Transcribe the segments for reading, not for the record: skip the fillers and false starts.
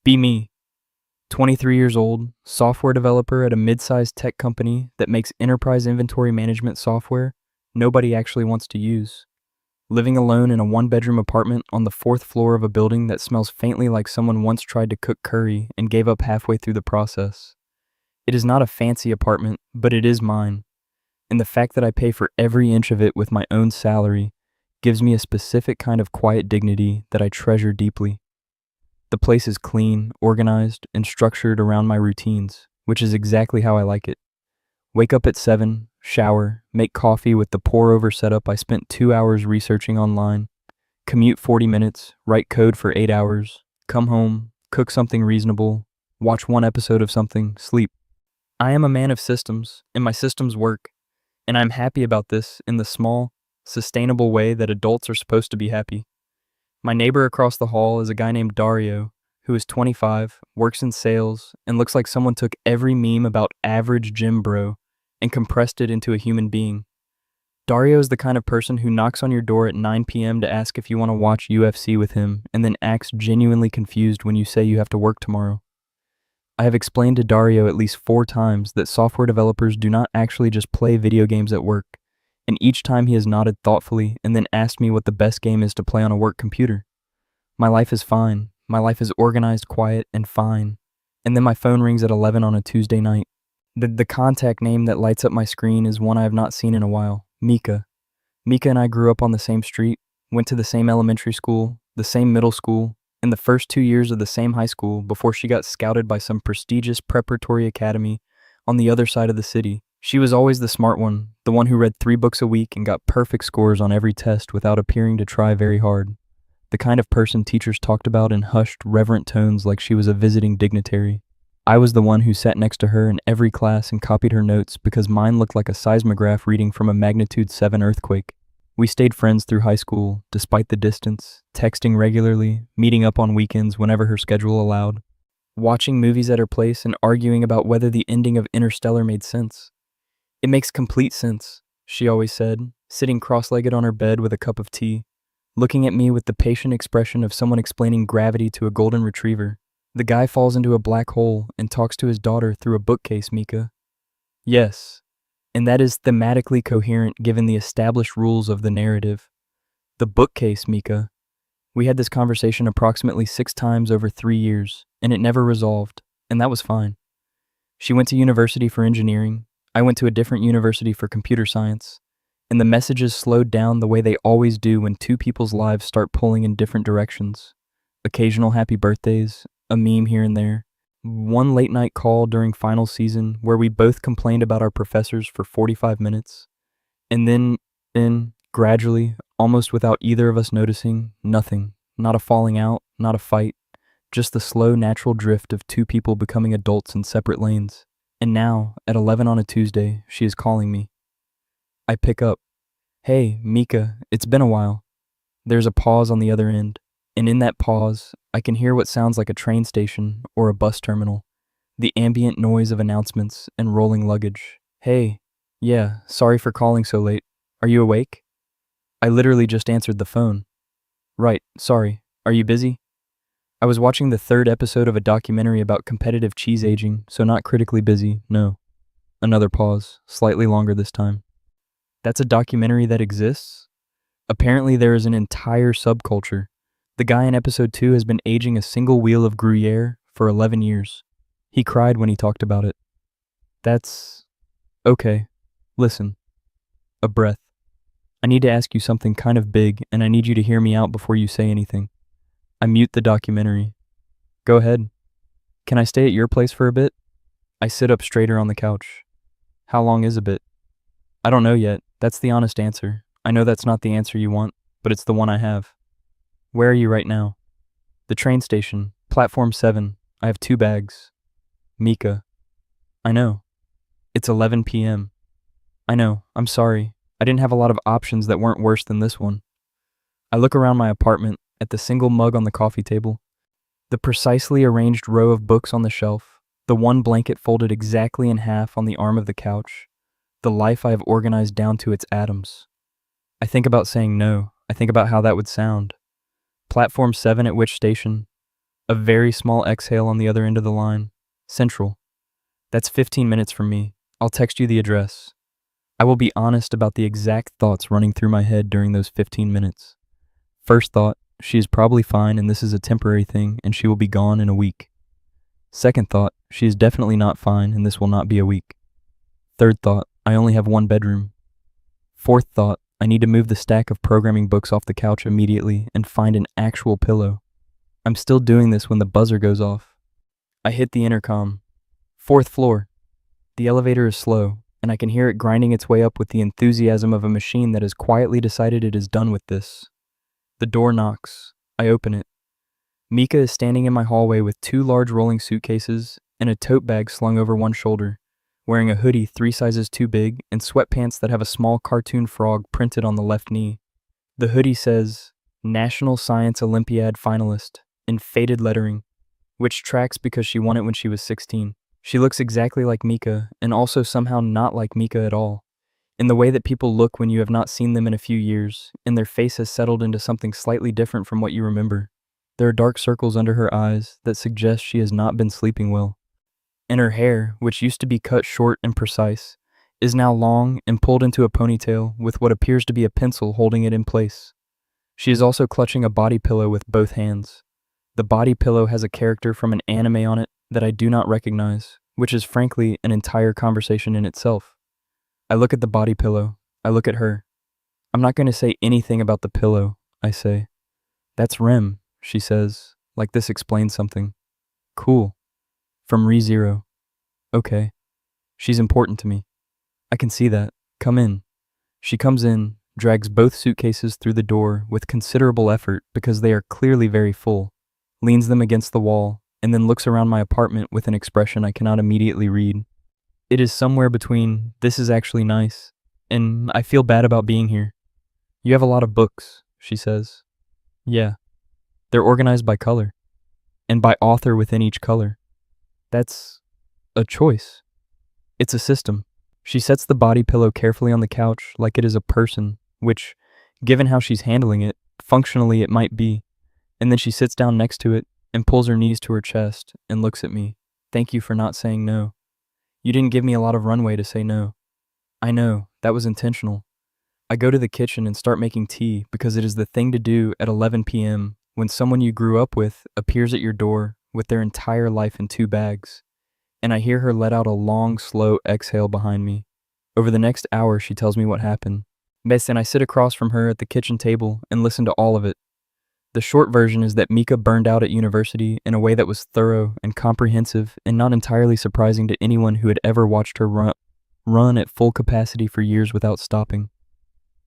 Be me, 23 years old, software developer at a mid-sized tech company that makes enterprise inventory management software nobody actually wants to use. Living alone in a one-bedroom apartment on the fourth floor of a building that smells faintly like someone once tried to cook curry and gave up halfway through the process. It is not a fancy apartment, but it is mine, and the fact that I pay for every inch of it with my own salary gives me a specific kind of quiet dignity that I treasure deeply. The place is clean, organized, and structured around my routines, which is exactly how I like it. Wake up at 7, shower, make coffee with the pour-over setup I spent 2 hours researching online, commute 40 minutes, write code for 8 hours, come home, cook something reasonable, watch one episode of something, sleep. I am a man of systems, and my systems work, and I'm happy about this in the small, sustainable way that adults are supposed to be happy. My neighbor across the hall is a guy named Dario, who is 25, works in sales, and looks like someone took every meme about average gym bro and compressed it into a human being. Dario is the kind of person who knocks on your door at 9 p.m. to ask if you want to watch UFC with him and then acts genuinely confused when you say you have to work tomorrow. I have explained to Dario at least 4 times that software developers do not actually just play video games at work, and each time he has nodded thoughtfully and then asked me what the best game is to play on a work computer. My life is fine. My life is organized, quiet, and fine. And then my phone rings at 11 on a Tuesday night. The contact name that lights up my screen is one I have not seen in a while, Mika. Mika and I grew up on the same street, went to the same elementary school, the same middle school, and the first 2 years of the same high school before she got scouted by some prestigious preparatory academy on the other side of the city. She was always the smart one, the one who read 3 books a week and got perfect scores on every test without appearing to try very hard. The kind of person teachers talked about in hushed, reverent tones like she was a visiting dignitary. I was the one who sat next to her in every class and copied her notes because mine looked like a seismograph reading from a magnitude 7 earthquake. We stayed friends through high school, despite the distance, texting regularly, meeting up on weekends whenever her schedule allowed, watching movies at her place and arguing about whether the ending of Interstellar made sense. "It makes complete sense," she always said, sitting cross-legged on her bed with a cup of tea, looking at me with the patient expression of someone explaining gravity to a golden retriever. "The guy falls into a black hole and talks to his daughter through a bookcase, Mika." Yes, and that is thematically coherent given the established rules of the narrative. The bookcase, Mika. We had this conversation approximately 6 times over 3 years, and it never resolved, and that was fine. She went to university for engineering, I went to a different university for computer science, and the messages slowed down the way they always do when 2 people's lives start pulling in different directions. Occasional happy birthdays, a meme here and there, one late night call during final season where we both complained about our professors for 45 minutes, and then, gradually, almost without either of us noticing, nothing, not a falling out, not a fight, just the slow natural drift of 2 people becoming adults in separate lanes. And now, at 11 on a Tuesday, she is calling me. I pick up. "Hey, Mika, it's been a while." There's a pause on the other end, and in that pause, I can hear what sounds like a train station or a bus terminal, the ambient noise of announcements and rolling luggage. "Hey, yeah, sorry for calling so late. Are you awake?" I literally just answered the phone. "Right, sorry. Are you busy?" I was watching the 3rd episode of a documentary about competitive cheese aging, so not critically busy, no. Another pause, slightly longer this time. "That's a documentary that exists?" Apparently there is an entire subculture. The guy in episode 2 has been aging a single wheel of Gruyere for 11 years. He cried when he talked about it. That's... okay. Listen. A breath. I need to ask you something kind of big, and I need you to hear me out before you say anything. I mute the documentary. "Go ahead. Can I stay at your place for a bit?" I sit up straighter on the couch. "How long is a bit?" "I don't know yet. That's the honest answer. I know that's not the answer you want, but it's the one I have." "Where are you right now?" "The train station. Platform 7. I have 2 bags." "Mika." "I know. It's 11 p.m. "I know. I'm sorry. I didn't have a lot of options that weren't worse than this one." I look around my apartment, at the single mug on the coffee table, the precisely arranged row of books on the shelf, the one blanket folded exactly in half on the arm of the couch, the life I have organized down to its atoms. I think about saying no. I think about how that would sound. Platform 7 at which station? A very small exhale on the other end of the line. Central. That's 15 minutes from me. I'll text you the address. I will be honest about the exact thoughts running through my head during those 15 minutes. First thought, she is probably fine and this is a temporary thing and she will be gone in a week. Second thought, she is definitely not fine and this will not be a week. Third thought, I only have one bedroom. Fourth thought, I need to move the stack of programming books off the couch immediately and find an actual pillow. I'm still doing this when the buzzer goes off. I hit the intercom. 4th floor. The elevator is slow, and I can hear it grinding its way up with the enthusiasm of a machine that has quietly decided it is done with this. The door knocks. I open it. Mika is standing in my hallway with 2 large rolling suitcases and a tote bag slung over one shoulder, wearing a hoodie 3 sizes too big and sweatpants that have a small cartoon frog printed on the left knee. The hoodie says, National Science Olympiad Finalist, in faded lettering, which tracks because she won it when she was 16. She looks exactly like Mika, and also somehow not like Mika at all. In the way that people look when you have not seen them in a few years, and their face has settled into something slightly different from what you remember. There are dark circles under her eyes that suggest she has not been sleeping well. And her hair, which used to be cut short and precise, is now long and pulled into a ponytail with what appears to be a pencil holding it in place. She is also clutching a body pillow with both hands. The body pillow has a character from an anime on it that I do not recognize, which is frankly an entire conversation in itself. I look at the body pillow. I look at her. I'm not going to say anything about the pillow, I say. That's Rem, she says, like this explains something. Cool. From ReZero. Okay. She's important to me. I can see that. Come in. She comes in, drags both suitcases through the door with considerable effort because they are clearly very full, leans them against the wall, and then looks around my apartment with an expression I cannot immediately read. It is somewhere between, this is actually nice, and I feel bad about being here. You have a lot of books, she says. Yeah. They're organized by color, and by author within each color. That's a choice. It's a system. She sets the body pillow carefully on the couch like it is a person, which, given how she's handling it, functionally it might be. And then she sits down next to it and pulls her knees to her chest and looks at me. Thank you for not saying no. You didn't give me a lot of runway to say no. I know, that was intentional. I go to the kitchen and start making tea because it is the thing to do at 11 p.m. when someone you grew up with appears at your door with their entire life in 2 bags. And I hear her let out a long, slow exhale behind me. Over the next hour, she tells me what happened. And I sit across from her at the kitchen table and listen to all of it. The short version is that Mika burned out at university in a way that was thorough and comprehensive and not entirely surprising to anyone who had ever watched her run at full capacity for years without stopping.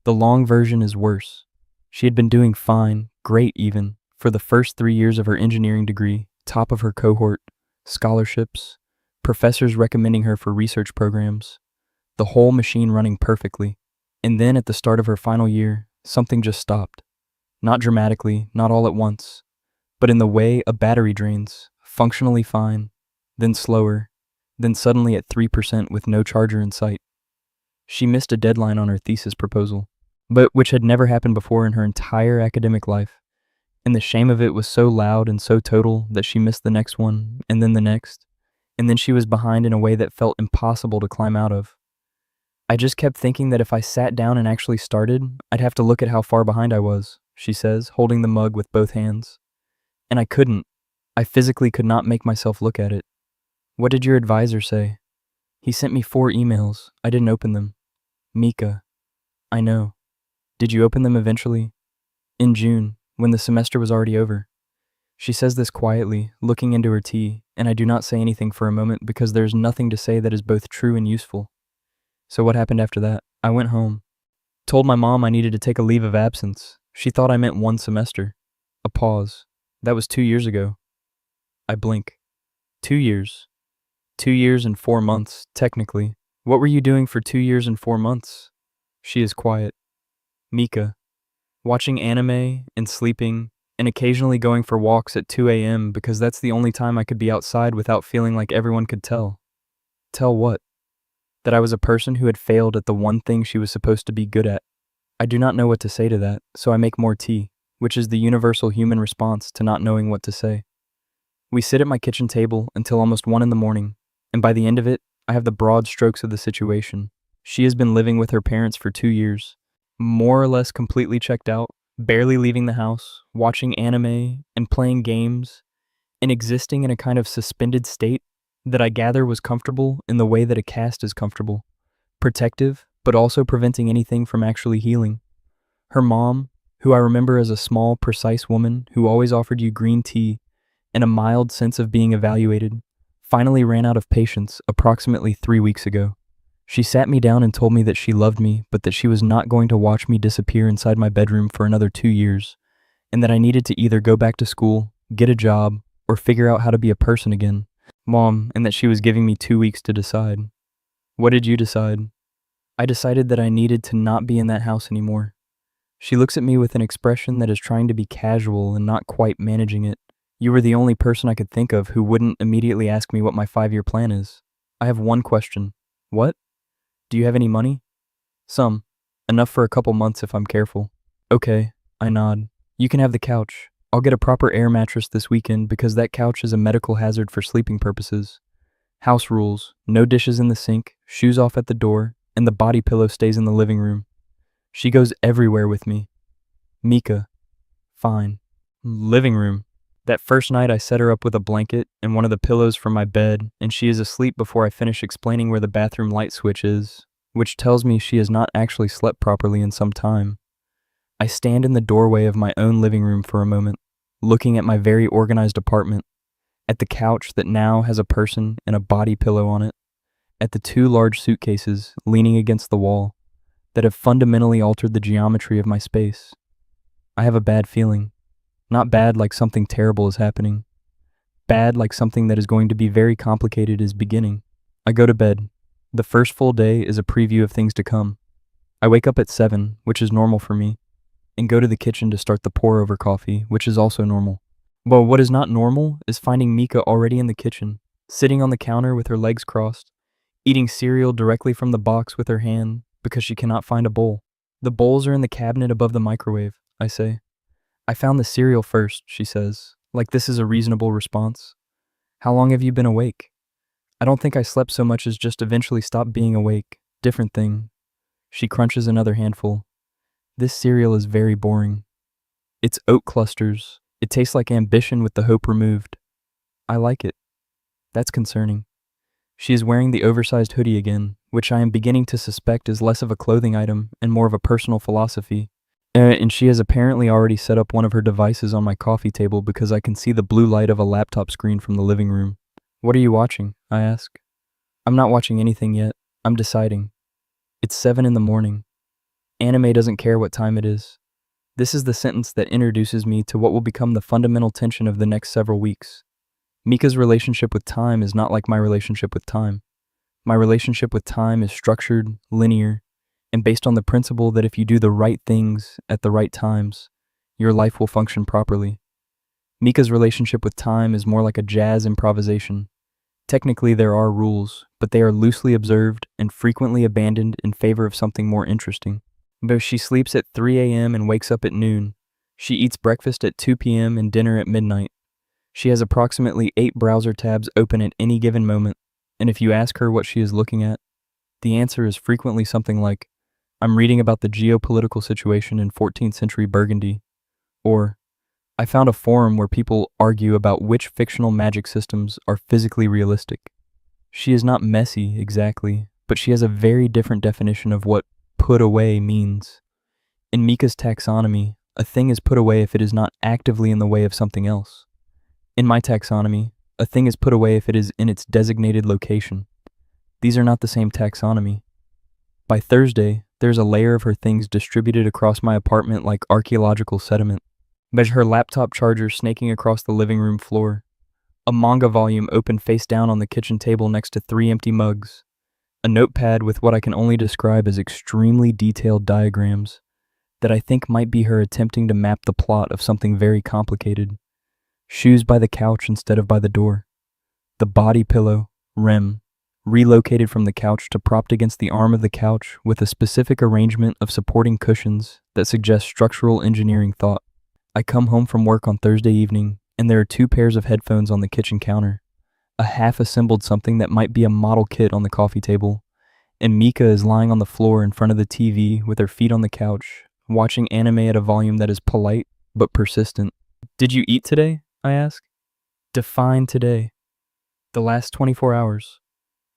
The long version is worse. She had been doing fine, great even, for the first 3 years of her engineering degree, top of her cohort, scholarships, professors recommending her for research programs, the whole machine running perfectly. And then at the start of her final year, something just stopped. Not dramatically, not all at once, but in the way a battery drains, functionally fine, then slower, then suddenly at 3% with no charger in sight. She missed a deadline on her thesis proposal, but which had never happened before in her entire academic life, and the shame of it was so loud and so total that she missed the next one, and then the next, and then she was behind in a way that felt impossible to climb out of. I just kept thinking that if I sat down and actually started, I'd have to look at how far behind I was, she says, holding the mug with both hands. And I couldn't. I physically could not make myself look at it. What did your advisor say? He sent me 4 emails. I didn't open them. Mika. I know. Did you open them eventually? In June, when the semester was already over. She says this quietly, looking into her tea, and I do not say anything for a moment because there is nothing to say that is both true and useful. So what happened after that? I went home. Told my mom I needed to take a leave of absence. She thought I meant 1 semester. A pause. That was 2 years ago. I blink. 2 years. 2 years and 4 months, technically. What were you doing for 2 years and 4 months? She is quiet. Mika. Watching anime and sleeping and occasionally going for walks at 2 a.m. because that's the only time I could be outside without feeling like everyone could tell. Tell what? That I was a person who had failed at the one thing she was supposed to be good at. I do not know what to say to that, so I make more tea, which is the universal human response to not knowing what to say. We sit at my kitchen table until almost 1 in the morning, and by the end of it, I have the broad strokes of the situation. She has been living with her parents for 2 years, more or less completely checked out, barely leaving the house, watching anime and playing games, and existing in a kind of suspended state that I gather was comfortable in the way that a cast is comfortable, protective, but also preventing anything from actually healing. Her mom, who I remember as a small, precise woman who always offered you green tea and a mild sense of being evaluated, finally ran out of patience approximately 3 weeks ago. She sat me down and told me that she loved me, but that she was not going to watch me disappear inside my bedroom for another 2 years, and that I needed to either go back to school, get a job, or figure out how to be a person again. Mom, and that she was giving me 2 weeks to decide. What did you decide? I decided that I needed to not be in that house anymore. She looks at me with an expression that is trying to be casual and not quite managing it. You were the only person I could think of who wouldn't immediately ask me what my 5-year plan is. I have one question. What? Do you have any money? Some. Enough for a couple months if I'm careful. Okay, I nod. You can have the couch. I'll get a proper air mattress this weekend because that couch is a medical hazard for sleeping purposes. House rules, no dishes in the sink, shoes off at the door, and the body pillow stays in the living room. She goes everywhere with me. Mika. Fine. Living room. That first night I set her up with a blanket and one of the pillows from my bed, and she is asleep before I finish explaining where the bathroom light switch is, which tells me she has not actually slept properly in some time. I stand in the doorway of my own living room for a moment, looking at my very organized apartment, at the couch that now has a person and a body pillow on it, at the 2 large suitcases leaning against the wall that have fundamentally altered the geometry of my space. I have a bad feeling. Not bad like something terrible is happening. Bad like something that is going to be very complicated is beginning. I go to bed. The first full day is a preview of things to come. I wake up at 7, which is normal for me, and go to the kitchen to start the pour-over coffee, which is also normal. Well, what is not normal is finding Mika already in the kitchen, sitting on the counter with her legs crossed, eating cereal directly from the box with her hand because she cannot find a bowl. The bowls are in the cabinet above the microwave, I say. I found the cereal first, she says, like this is a reasonable response. How long have you been awake? I don't think I slept so much as just eventually stopped being awake. Different thing. She crunches another handful. This cereal is very boring. It's oat clusters. It tastes like ambition with the hope removed. I like it. That's concerning. She is wearing the oversized hoodie again, which I am beginning to suspect is less of a clothing item and more of a personal philosophy. And she has apparently already set up one of her devices on my coffee table because I can see the blue light of a laptop screen from the living room. What are you watching? I ask. I'm not watching anything yet. I'm deciding. It's 7 in the morning. Anime doesn't care what time it is. This is the sentence that introduces me to what will become the fundamental tension of the next several weeks. Mika's relationship with time is not like my relationship with time. My relationship with time is structured, linear, and based on the principle that if you do the right things at the right times, your life will function properly. Mika's relationship with time is more like a jazz improvisation. Technically there are rules, but they are loosely observed and frequently abandoned in favor of something more interesting. Though she sleeps at 3 a.m. and wakes up at noon, she eats breakfast at 2 p.m. and dinner at midnight. She has approximately 8 browser tabs open at any given moment, and if you ask her what she is looking at, the answer is frequently something like, I'm reading about the geopolitical situation in 14th century Burgundy, or I found a forum where people argue about which fictional magic systems are physically realistic. She is not messy, exactly, but she has a very different definition of what put away means. In Mika's taxonomy, a thing is put away if it is not actively in the way of something else. In my taxonomy, a thing is put away if it is in its designated location. These are not the same taxonomy. By Thursday, there's a layer of her things distributed across my apartment like archaeological sediment. There's her laptop charger snaking across the living room floor, a manga volume open face down on the kitchen table next to 3 empty mugs, a notepad with what I can only describe as extremely detailed diagrams that I think might be her attempting to map the plot of something very complicated. Shoes by the couch instead of by the door. The body pillow, Rem, relocated from the couch to propped against the arm of the couch with a specific arrangement of supporting cushions that suggests structural engineering thought. I come home from work on Thursday evening, and there are 2 pairs of headphones on the kitchen counter, a half-assembled something that might be a model kit on the coffee table, and Mika is lying on the floor in front of the TV with her feet on the couch, watching anime at a volume that is polite but persistent. "Did you eat today?" I ask. "Define today." "The last 24 hours.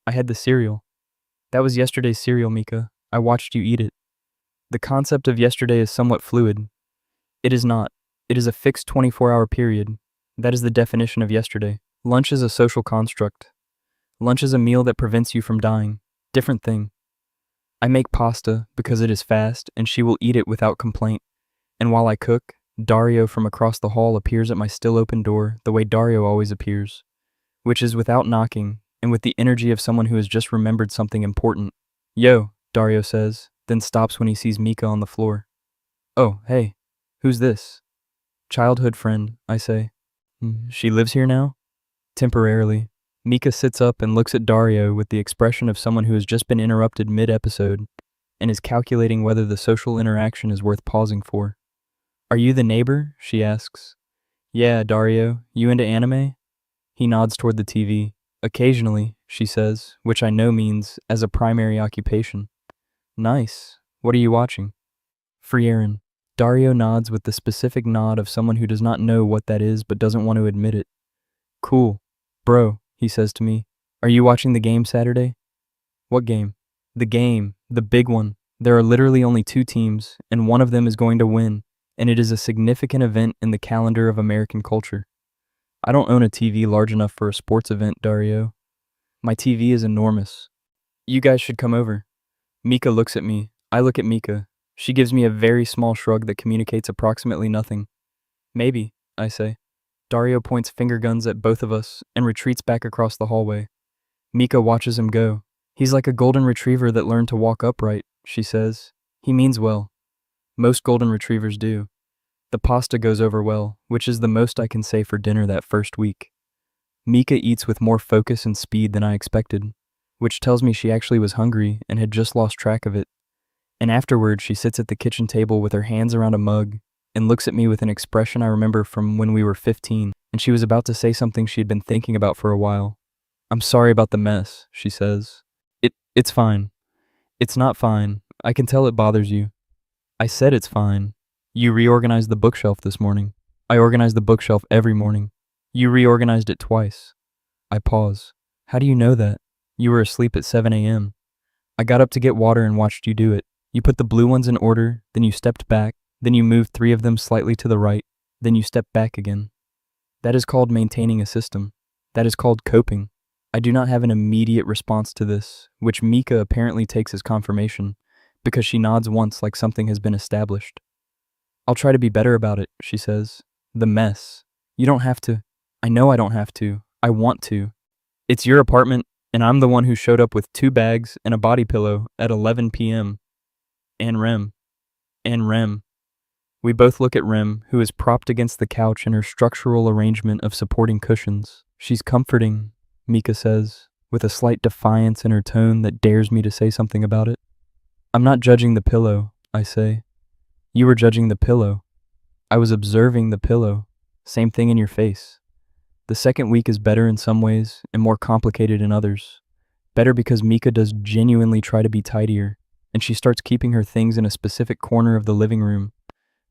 I had the cereal." "That was yesterday's cereal, Mika. I watched you eat it." The concept of yesterday is somewhat fluid. It is not. It is a fixed 24-hour period. That is the definition of yesterday. Lunch is a social construct. Lunch is a meal that prevents you from dying. Different thing. I make pasta because it is fast and she will eat it without complaint. And while I cook, Dario from across the hall appears at my still open door the way Dario always appears, which is without knocking and with the energy of someone who has just remembered something important. "Yo," Dario says, then stops when he sees Mika on the floor. "Oh, hey, who's this?" "Childhood friend," I say. "She lives here now?" "Temporarily." Mika sits up and looks at Dario with the expression of someone who has just been interrupted mid-episode and is calculating whether the social interaction is worth pausing for. "Are you the neighbor?" she asks. "Yeah, Dario. You into anime?" He nods toward the TV. "Occasionally," she says, which I know means as a primary occupation. "Nice. What are you watching?" "Free Aaron." Dario nods with the specific nod of someone who does not know what that is but doesn't want to admit it. "Cool. Bro," he says to me, "are you watching the game Saturday?" "What game?" "The game. The big one. There are literally only 2 teams, and one of them is going to win, and it is a significant event in the calendar of American culture." "I don't own a TV large enough for a sports event, Dario." "My TV is enormous. You guys should come over." Mika looks at me. I look at Mika. She gives me a very small shrug that communicates approximately nothing. "Maybe," I say. Dario points finger guns at both of us and retreats back across the hallway. Mika watches him go. "He's like a golden retriever that learned to walk upright," she says. "He means well. Most golden retrievers do." The pasta goes over well, which is the most I can say for dinner that first week. Mika eats with more focus and speed than I expected, which tells me she actually was hungry and had just lost track of it. And afterward, she sits at the kitchen table with her hands around a mug and looks at me with an expression I remember from when we were 15, and she was about to say something she had been thinking about for a while. "I'm sorry about the mess," she says. It's fine." "It's not fine. I can tell it bothers you." "I said it's fine. You reorganized the bookshelf this morning." "I organize the bookshelf every morning." "You reorganized it twice." I pause. "How do you know that?" "You were asleep at 7 a.m. I got up to get water and watched you do it. You put the blue ones in order, then you stepped back, then you moved 3 of them slightly to the right, then you stepped back again. That is called maintaining a system. That is called coping." I do not have an immediate response to this, which Mika apparently takes as confirmation, because she nods once like something has been established. "I'll try to be better about it," she says. "The mess. You don't have to." "I know I don't have to. I want to. It's your apartment, and I'm the one who showed up with 2 bags and a body pillow at 11 p.m. And Rem. And Rem." We both look at Rem, who is propped against the couch in her structural arrangement of supporting cushions. "She's comforting," Mika says, with a slight defiance in her tone that dares me to say something about it. "I'm not judging the pillow," I say. "You were judging the pillow." "I was observing the pillow. Same thing in your face." The second week is better in some ways and more complicated in others. Better because Mika does genuinely try to be tidier, and she starts keeping her things in a specific corner of the living room,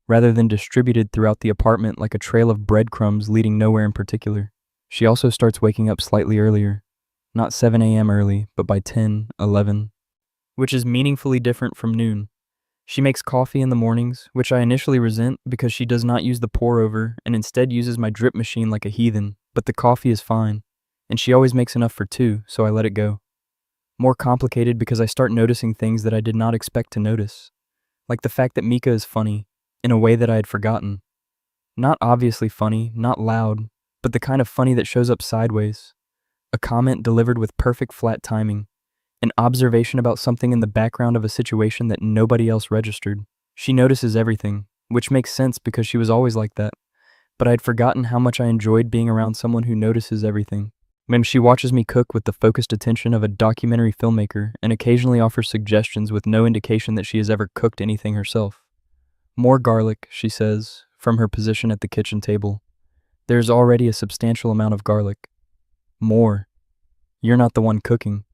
rather than distributed throughout the apartment like a trail of breadcrumbs leading nowhere in particular. She also starts waking up slightly earlier. Not 7 a.m. early, but by 10, 11. Which is meaningfully different from noon. She makes coffee in the mornings, which I initially resent because she does not use the pour-over and instead uses my drip machine like a heathen, but the coffee is fine. And she always makes enough for 2, so I let it go. More complicated because I start noticing things that I did not expect to notice. Like the fact that Mika is funny, in a way that I had forgotten. Not obviously funny, not loud, but the kind of funny that shows up sideways. A comment delivered with perfect flat timing. An observation about something in the background of a situation that nobody else registered. She notices everything, which makes sense because she was always like that. But I'd forgotten how much I enjoyed being around someone who notices everything. When she watches me cook with the focused attention of a documentary filmmaker and occasionally offers suggestions with no indication that she has ever cooked anything herself. "More garlic," she says, from her position at the kitchen table. There's already a substantial amount of garlic. More. You're not the one cooking.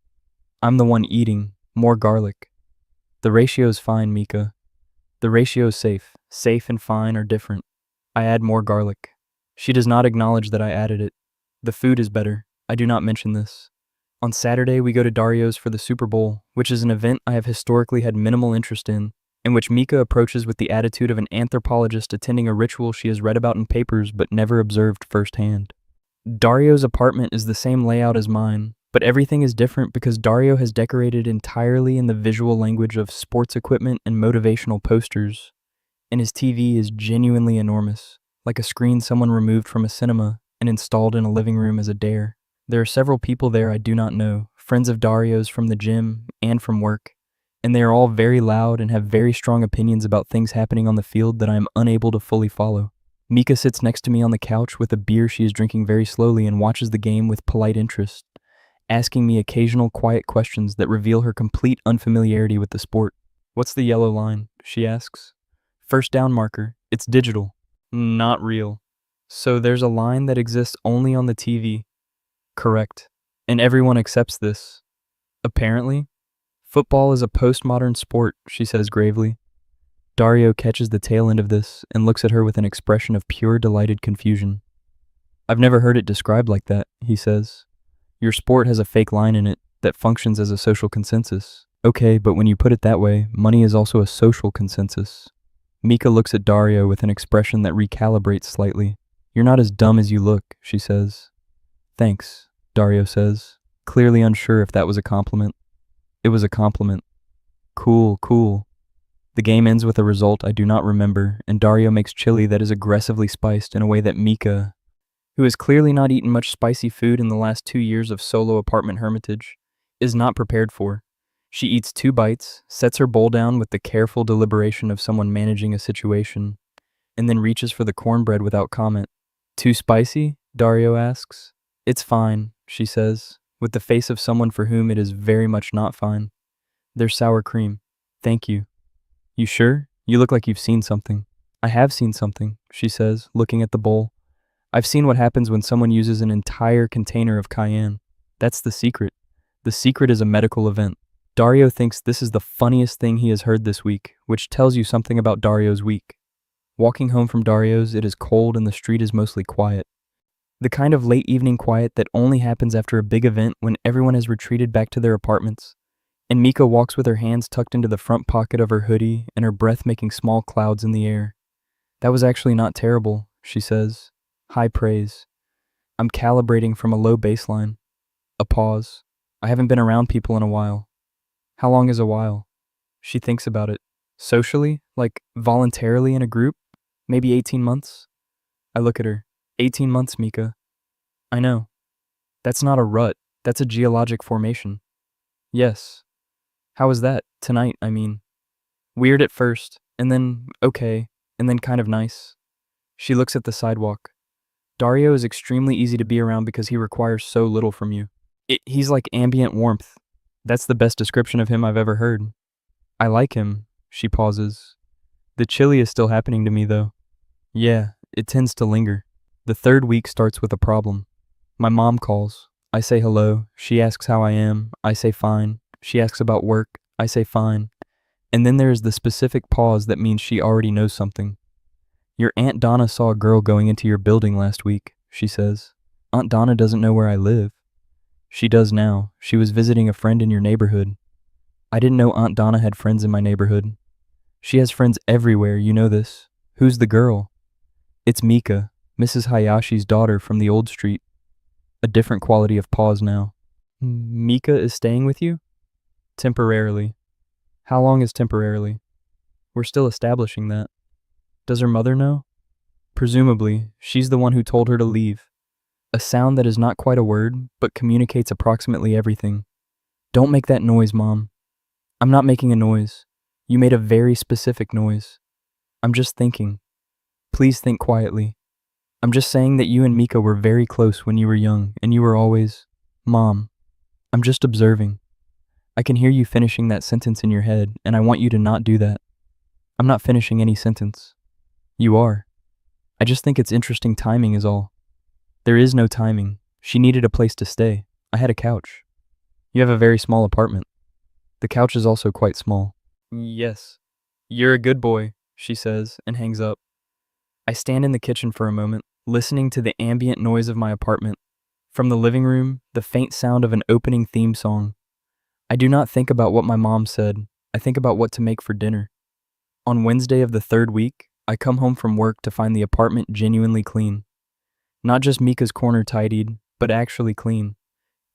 I'm the one eating. More garlic. The ratio's fine, Mika. The ratio's safe. Safe and fine are different. I add more garlic. She does not acknowledge that I added it. The food is better. I do not mention this. On Saturday, we go to Dario's for the Super Bowl, which is an event I have historically had minimal interest in which Mika approaches with the attitude of an anthropologist attending a ritual she has read about in papers but never observed firsthand. Dario's apartment is the same layout as mine, but everything is different because Dario has decorated entirely in the visual language of sports equipment and motivational posters, and his TV is genuinely enormous, like a screen someone removed from a cinema and installed in a living room as a dare. There are several people there I do not know, friends of Dario's from the gym and from work, and they are all very loud and have very strong opinions about things happening on the field that I am unable to fully follow. Mika sits next to me on the couch with a beer she is drinking very slowly and watches the game with polite interest, asking me occasional quiet questions that reveal her complete unfamiliarity with the sport. "What's the yellow line?" she asks. "First down marker. It's digital." "Not real." "So there's a line that exists only on the TV." "Correct. And everyone accepts this." "Apparently." "Football is a postmodern sport," she says gravely. Dario catches the tail end of this and looks at her with an expression of pure delighted confusion. "I've never heard it described like that," he says. "Your sport has a fake line in it that functions as a social consensus." "Okay, but when you put it that way, money is also a social consensus." Mika looks at Dario with an expression that recalibrates slightly. "You're not as dumb as you look," she says. "Thanks," Dario says, clearly unsure if that was a compliment. It was a compliment. Cool. The game ends with a result I do not remember, and Dario makes chili that is aggressively spiced in a way that Mika, who has clearly not eaten much spicy food in the last 2 years of solo apartment hermitage, is not prepared for. She eats 2 bites, sets her bowl down with the careful deliberation of someone managing a situation, and then reaches for the cornbread without comment. "Too spicy?" Dario asks. "It's fine," she says, with the face of someone for whom it is very much not fine. "There's sour cream." "Thank you." "You sure? You look like you've seen something." "I have seen something," she says, looking at the bowl. "I've seen what happens when someone uses an entire container of cayenne. That's the secret. The secret is a medical event." Dario thinks this is the funniest thing he has heard this week, which tells you something about Dario's week. Walking home from Dario's, it is cold and the street is mostly quiet. The kind of late evening quiet that only happens after a big event when everyone has retreated back to their apartments. And Mika walks with her hands tucked into the front pocket of her hoodie and her breath making small clouds in the air. "That was actually not terrible," she says. High praise. "I'm calibrating from a low baseline." A pause. "I haven't been around people in a while." "How long is a while?" She thinks about it. "Socially? Like voluntarily in a group? Maybe 18 months? I look at her. 18 months, Mika. "I know. That's not a rut. That's a geologic formation." "Yes." "How was that? Tonight, I mean." "Weird at first, and then okay, and then kind of nice." She looks at the sidewalk. Dario is extremely easy to be around because he requires so little from you. He's like ambient warmth. That's the best description of him I've ever heard. "I like him." She pauses. "The chili is still happening to me, though." "Yeah, it tends to linger." The 3rd week starts with a problem. My mom calls. I say hello. She asks how I am. I say fine. She asks about work. I say fine. And then there is the specific pause that means she already knows something. "Your Aunt Donna saw a girl going into your building last week," she says. "Aunt Donna doesn't know where I live." "She does now. She was visiting a friend in your neighborhood." "I didn't know Aunt Donna had friends in my neighborhood." "She has friends everywhere, you know this." "Who's the girl?" "It's Mika, Mrs. Hayashi's daughter from the old street." A different quality of pause now. "Mika is staying with you?" "Temporarily." "How long is temporarily?" "We're still establishing that." "Does her mother know?" "Presumably. She's the one who told her to leave." A sound that is not quite a word, but communicates approximately everything. "Don't make that noise, Mom." "I'm not making a noise. You made a very specific noise." "I'm just thinking." "Please think quietly." "I'm just saying that you and Mika were very close when you were young, and you were always—" "Mom." "I'm just observing. I can hear you finishing that sentence in your head, and I want you to not do that." "I'm not finishing any sentence." "You are. I just think it's interesting timing is all." There is no timing. She needed a place to stay. I had a couch. You have a very small apartment. The couch is also quite small. Yes. You're a good boy, she says, and hangs up. I stand in the kitchen for a moment, listening to the ambient noise of my apartment. From the living room, the faint sound of an opening theme song. I do not think about what my mom said. I think about what to make for dinner. On Wednesday of the third week, I come home from work to find the apartment genuinely clean. Not just Mika's corner tidied, but actually clean.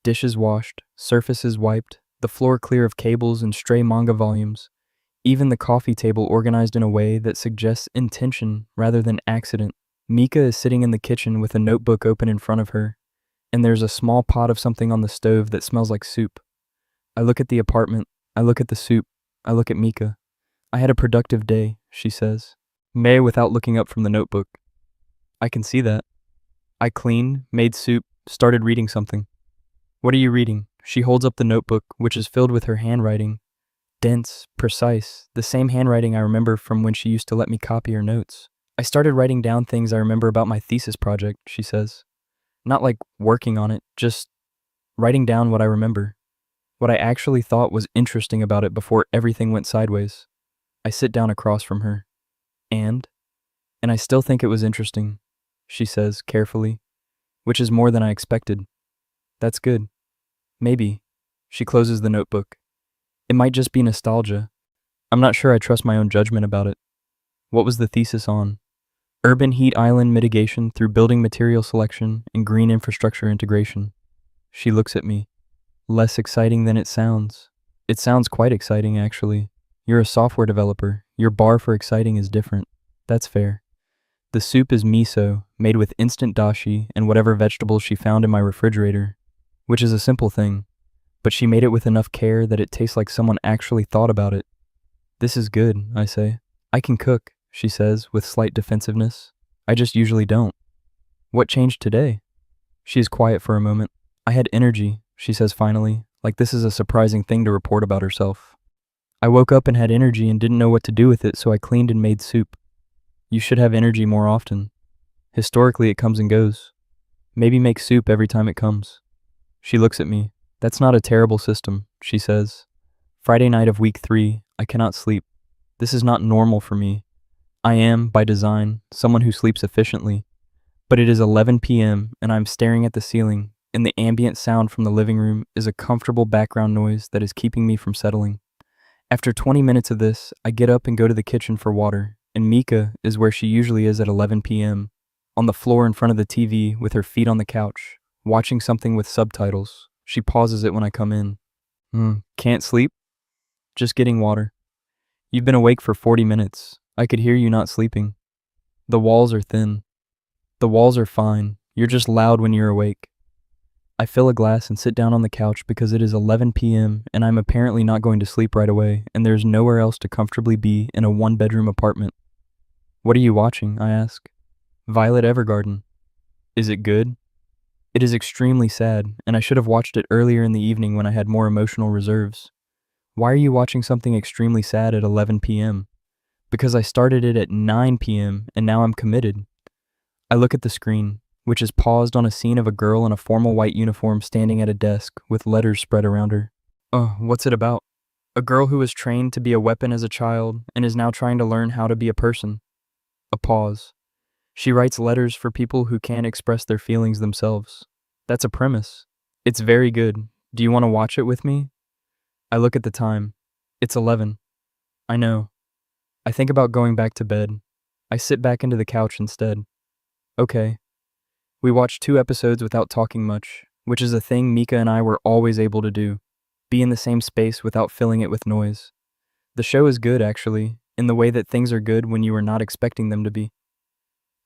Dishes washed, surfaces wiped, the floor clear of cables and stray manga volumes. Even the coffee table organized in a way that suggests intention rather than accident. Mika is sitting in the kitchen with a notebook open in front of her, and there's a small pot of something on the stove that smells like soup. I look at the apartment, I look at the soup, I look at Mika. I had a productive day, she says. May without looking up from the notebook. I can see that. I cleaned, made soup, started reading something. What are you reading? She holds up the notebook, which is filled with her handwriting. Dense, precise, the same handwriting I remember from when she used to let me copy her notes. I started writing down things I remember about my thesis project, she says. Not like working on it, just writing down what I remember. What I actually thought was interesting about it before everything went sideways. I sit down across from her. And I still think it was interesting, she says carefully, which is more than I expected. That's good. Maybe. She closes the notebook. It might just be nostalgia. I'm not sure I trust my own judgment about it. What was the thesis on? Urban heat island mitigation through building material selection and green infrastructure integration. She looks at me. Less exciting than it sounds. It sounds quite exciting, actually. You're a software developer. Your bar for exciting is different. That's fair. The soup is miso, made with instant dashi and whatever vegetables she found in my refrigerator, which is a simple thing, but she made it with enough care that it tastes like someone actually thought about it. This is good, I say. I can cook, she says with slight defensiveness. I just usually don't. What changed today? She is quiet for a moment. I had energy, she says finally, like this is a surprising thing to report about herself. I woke up and had energy and didn't know what to do with it, so I cleaned and made soup. You should have energy more often. Historically, it comes and goes. Maybe make soup every time it comes. She looks at me. That's not a terrible system, she says. Friday night of week 3, I cannot sleep. This is not normal for me. I am, by design, someone who sleeps efficiently. But it is 11 p.m. and I'm staring at the ceiling, and the ambient sound from the living room is a comfortable background noise that is keeping me from settling. After 20 minutes of this, I get up and go to the kitchen for water, and Mika is where she usually is at 11 p.m., on the floor in front of the TV with her feet on the couch, watching something with subtitles. She pauses it when I come in. Can't sleep? Just getting water. You've been awake for 40 minutes. I could hear you not sleeping. The walls are thin. The walls are fine. You're just loud when you're awake. I fill a glass and sit down on the couch because it is 11 p.m. and I'm apparently not going to sleep right away, and there's nowhere else to comfortably be in a one-bedroom apartment. What are you watching? I ask. Violet Evergarden. Is it good? It is extremely sad, and I should have watched it earlier in the evening when I had more emotional reserves. Why are you watching something extremely sad at 11 p.m.? Because I started it at 9 p.m. and now I'm committed. I look at the screen, which is paused on a scene of a girl in a formal white uniform standing at a desk with letters spread around her. What's it about? A girl who was trained to be a weapon as a child and is now trying to learn how to be a person. A pause. She writes letters for people who can't express their feelings themselves. That's a premise. It's very good. Do you want to watch it with me? I look at the time. It's 11. I know. I think about going back to bed. I sit back into the couch instead. Okay. We watched 2 episodes without talking much, which is a thing Mika and I were always able to do. Be in the same space without filling it with noise. The show is good, actually, in the way that things are good when you are not expecting them to be.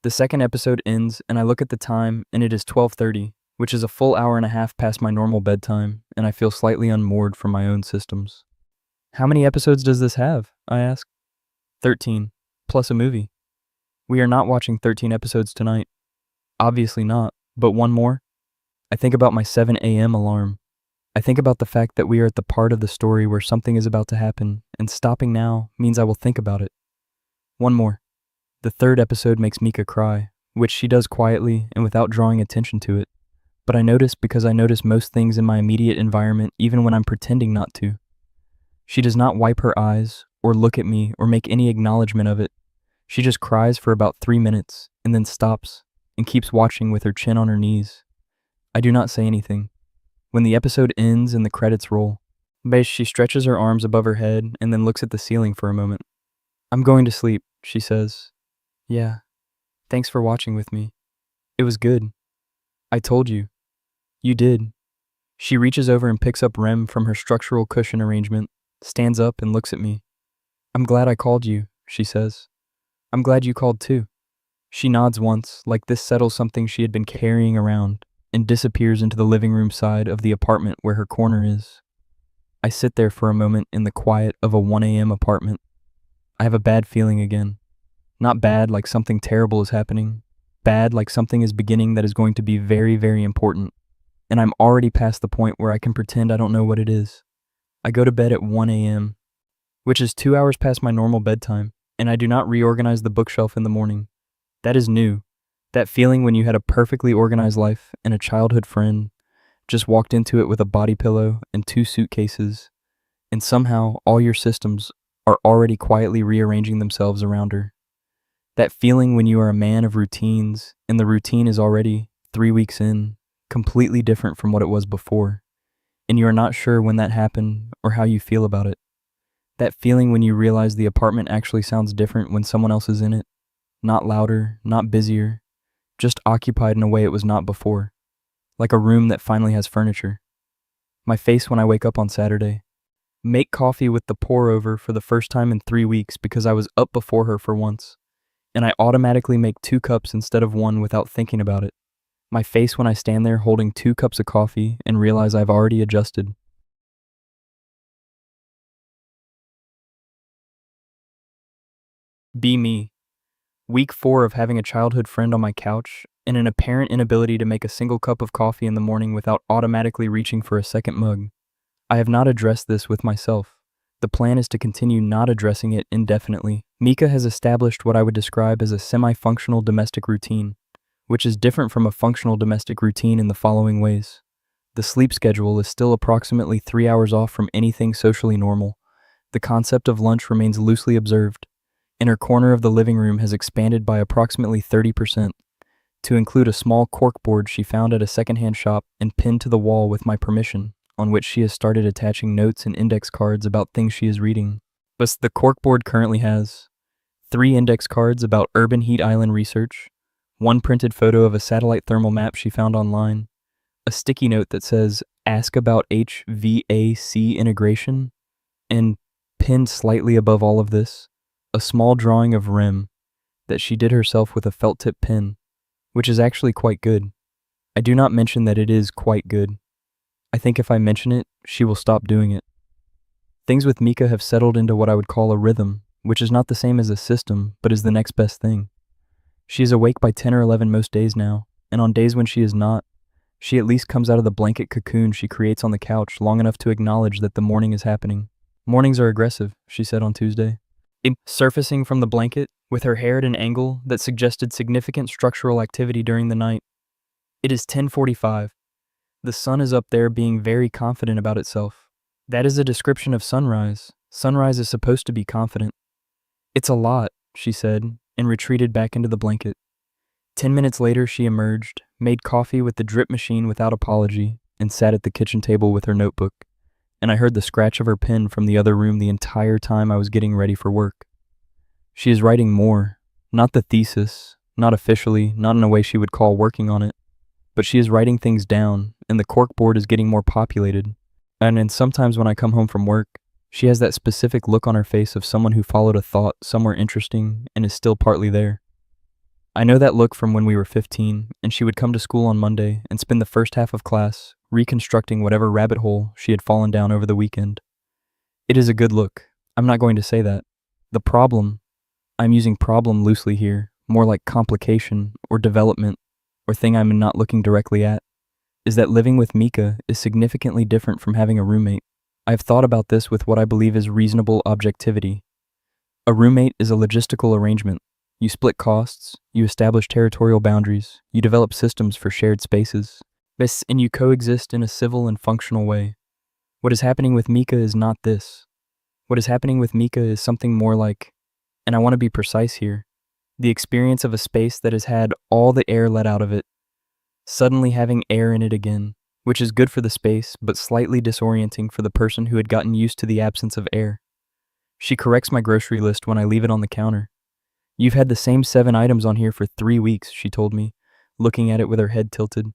The second episode ends, and I look at the time, and it is 12:30, which is a full hour and a half past my normal bedtime, and I feel slightly unmoored from my own systems. How many episodes does this have? I ask. 13, plus a movie. We are not watching 13 episodes tonight. Obviously not, but one more? I think about my 7 a.m. alarm. I think about the fact that we are at the part of the story where something is about to happen, and stopping now means I will think about it. One more. The 3rd episode makes Mika cry, which she does quietly and without drawing attention to it. But I notice because I notice most things in my immediate environment even when I'm pretending not to. She does not wipe her eyes or look at me or make any acknowledgement of it. She just cries for about 3 minutes and then stops and keeps watching with her chin on her knees. I do not say anything. When the episode ends and the credits roll, she stretches her arms above her head and then looks at the ceiling for a moment. "I'm going to sleep," she says. "Yeah. Thanks for watching with me. It was good. I told you. You did." She reaches over and picks up Rem from her structural cushion arrangement, stands up and looks at me. "I'm glad I called you," she says. "I'm glad you called too." She nods once, like this settles something she had been carrying around, and disappears into the living room side of the apartment where her corner is. I sit there for a moment in the quiet of a 1 a.m. apartment. I have a bad feeling again. Not bad like something terrible is happening. Bad like something is beginning that is going to be very, very important. And I'm already past the point where I can pretend I don't know what it is. I go to bed at 1 a.m., which is 2 hours past my normal bedtime, and I do not reorganize the bookshelf in the morning. That is new. That feeling when you had a perfectly organized life and a childhood friend just walked into it with a body pillow and 2 suitcases, and somehow all your systems are already quietly rearranging themselves around her. That feeling when you are a man of routines and the routine is already 3 weeks in, completely different from what it was before, and you are not sure when that happened or how you feel about it. That feeling when you realize the apartment actually sounds different when someone else is in it, not louder, not busier, just occupied in a way it was not before, like a room that finally has furniture. My face when I wake up on Saturday. Make coffee with the pour over for the first time in 3 weeks because I was up before her for once, and I automatically make 2 cups instead of 1 without thinking about it. My face when I stand there holding 2 cups of coffee and realize I've already adjusted. Be me. Week 4 of having a childhood friend on my couch and an apparent inability to make a single cup of coffee in the morning without automatically reaching for a second mug. I have not addressed this with myself. The plan is to continue not addressing it indefinitely. Mika has established what I would describe as a semi-functional domestic routine, which is different from a functional domestic routine in the following ways. The sleep schedule is still approximately 3 hours off from anything socially normal. The concept of lunch remains loosely observed, and her corner of the living room has expanded by approximately 30% to include a small corkboard she found at a secondhand shop and pinned to the wall with my permission, on which she has started attaching notes and index cards about things she is reading. But the corkboard currently has 3 index cards about urban heat island research, 1 printed photo of a satellite thermal map she found online, a sticky note that says, "Ask about HVAC integration," and pinned slightly above all of this, a small drawing of Rem that she did herself with a felt tip pen, which is actually quite good. I do not mention that it is quite good. I think if I mention it, she will stop doing it. Things with Mika have settled into what I would call a rhythm, which is not the same as a system, but is the next best thing. She is awake by 10 or 11 most days now, and on days when she is not, she at least comes out of the blanket cocoon she creates on the couch long enough to acknowledge that the morning is happening. "Mornings are aggressive," she said on Tuesday. Surfacing from the blanket, with her hair at an angle that suggested significant structural activity during the night. It is 10:45. The sun is up there being very confident about itself. That is a description of sunrise. Sunrise is supposed to be confident. "It's a lot," she said, and retreated back into the blanket. 10 minutes later, she emerged, made coffee with the drip machine without apology, and sat at the kitchen table with her notebook. And I heard the scratch of her pen from the other room the entire time I was getting ready for work. She is writing more, not the thesis, not officially, not in a way she would call working on it, but she is writing things down, and the corkboard is getting more populated. And sometimes when I come home from work, she has that specific look on her face of someone who followed a thought somewhere interesting and is still partly there. I know that look from when we were 15, and she would come to school on Monday and spend the first half of class reconstructing whatever rabbit hole she had fallen down over the weekend. It is a good look. I'm not going to say that. The problem, I'm using problem loosely here, more like complication or development or thing I'm not looking directly at, is that living with Mika is significantly different from having a roommate. I have thought about this with what I believe is reasonable objectivity. A roommate is a logistical arrangement. You split costs, you establish territorial boundaries, you develop systems for shared spaces, and you coexist in a civil and functional way. What is happening with Mika is not this. What is happening with Mika is something more like, and I want to be precise here, the experience of a space that has had all the air let out of it, suddenly having air in it again, which is good for the space, but slightly disorienting for the person who had gotten used to the absence of air. She corrects my grocery list when I leave it on the counter. You've had the same 7 items on here for 3 weeks, she told me, looking at it with her head tilted.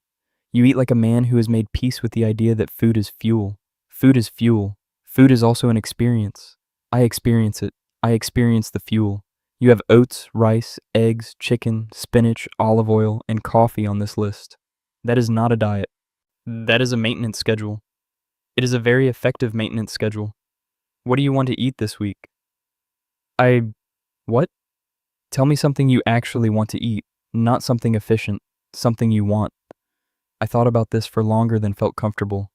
You eat like a man who has made peace with the idea that food is fuel. Food is fuel. Food is also an experience. I experience it. I experience the fuel. You have oats, rice, eggs, chicken, spinach, olive oil, and coffee on this list. That is not a diet. That is a maintenance schedule. It is a very effective maintenance schedule. What do you want to eat this week? What? Tell me something you actually want to eat, not something efficient, something you want. I thought about this for longer than felt comfortable.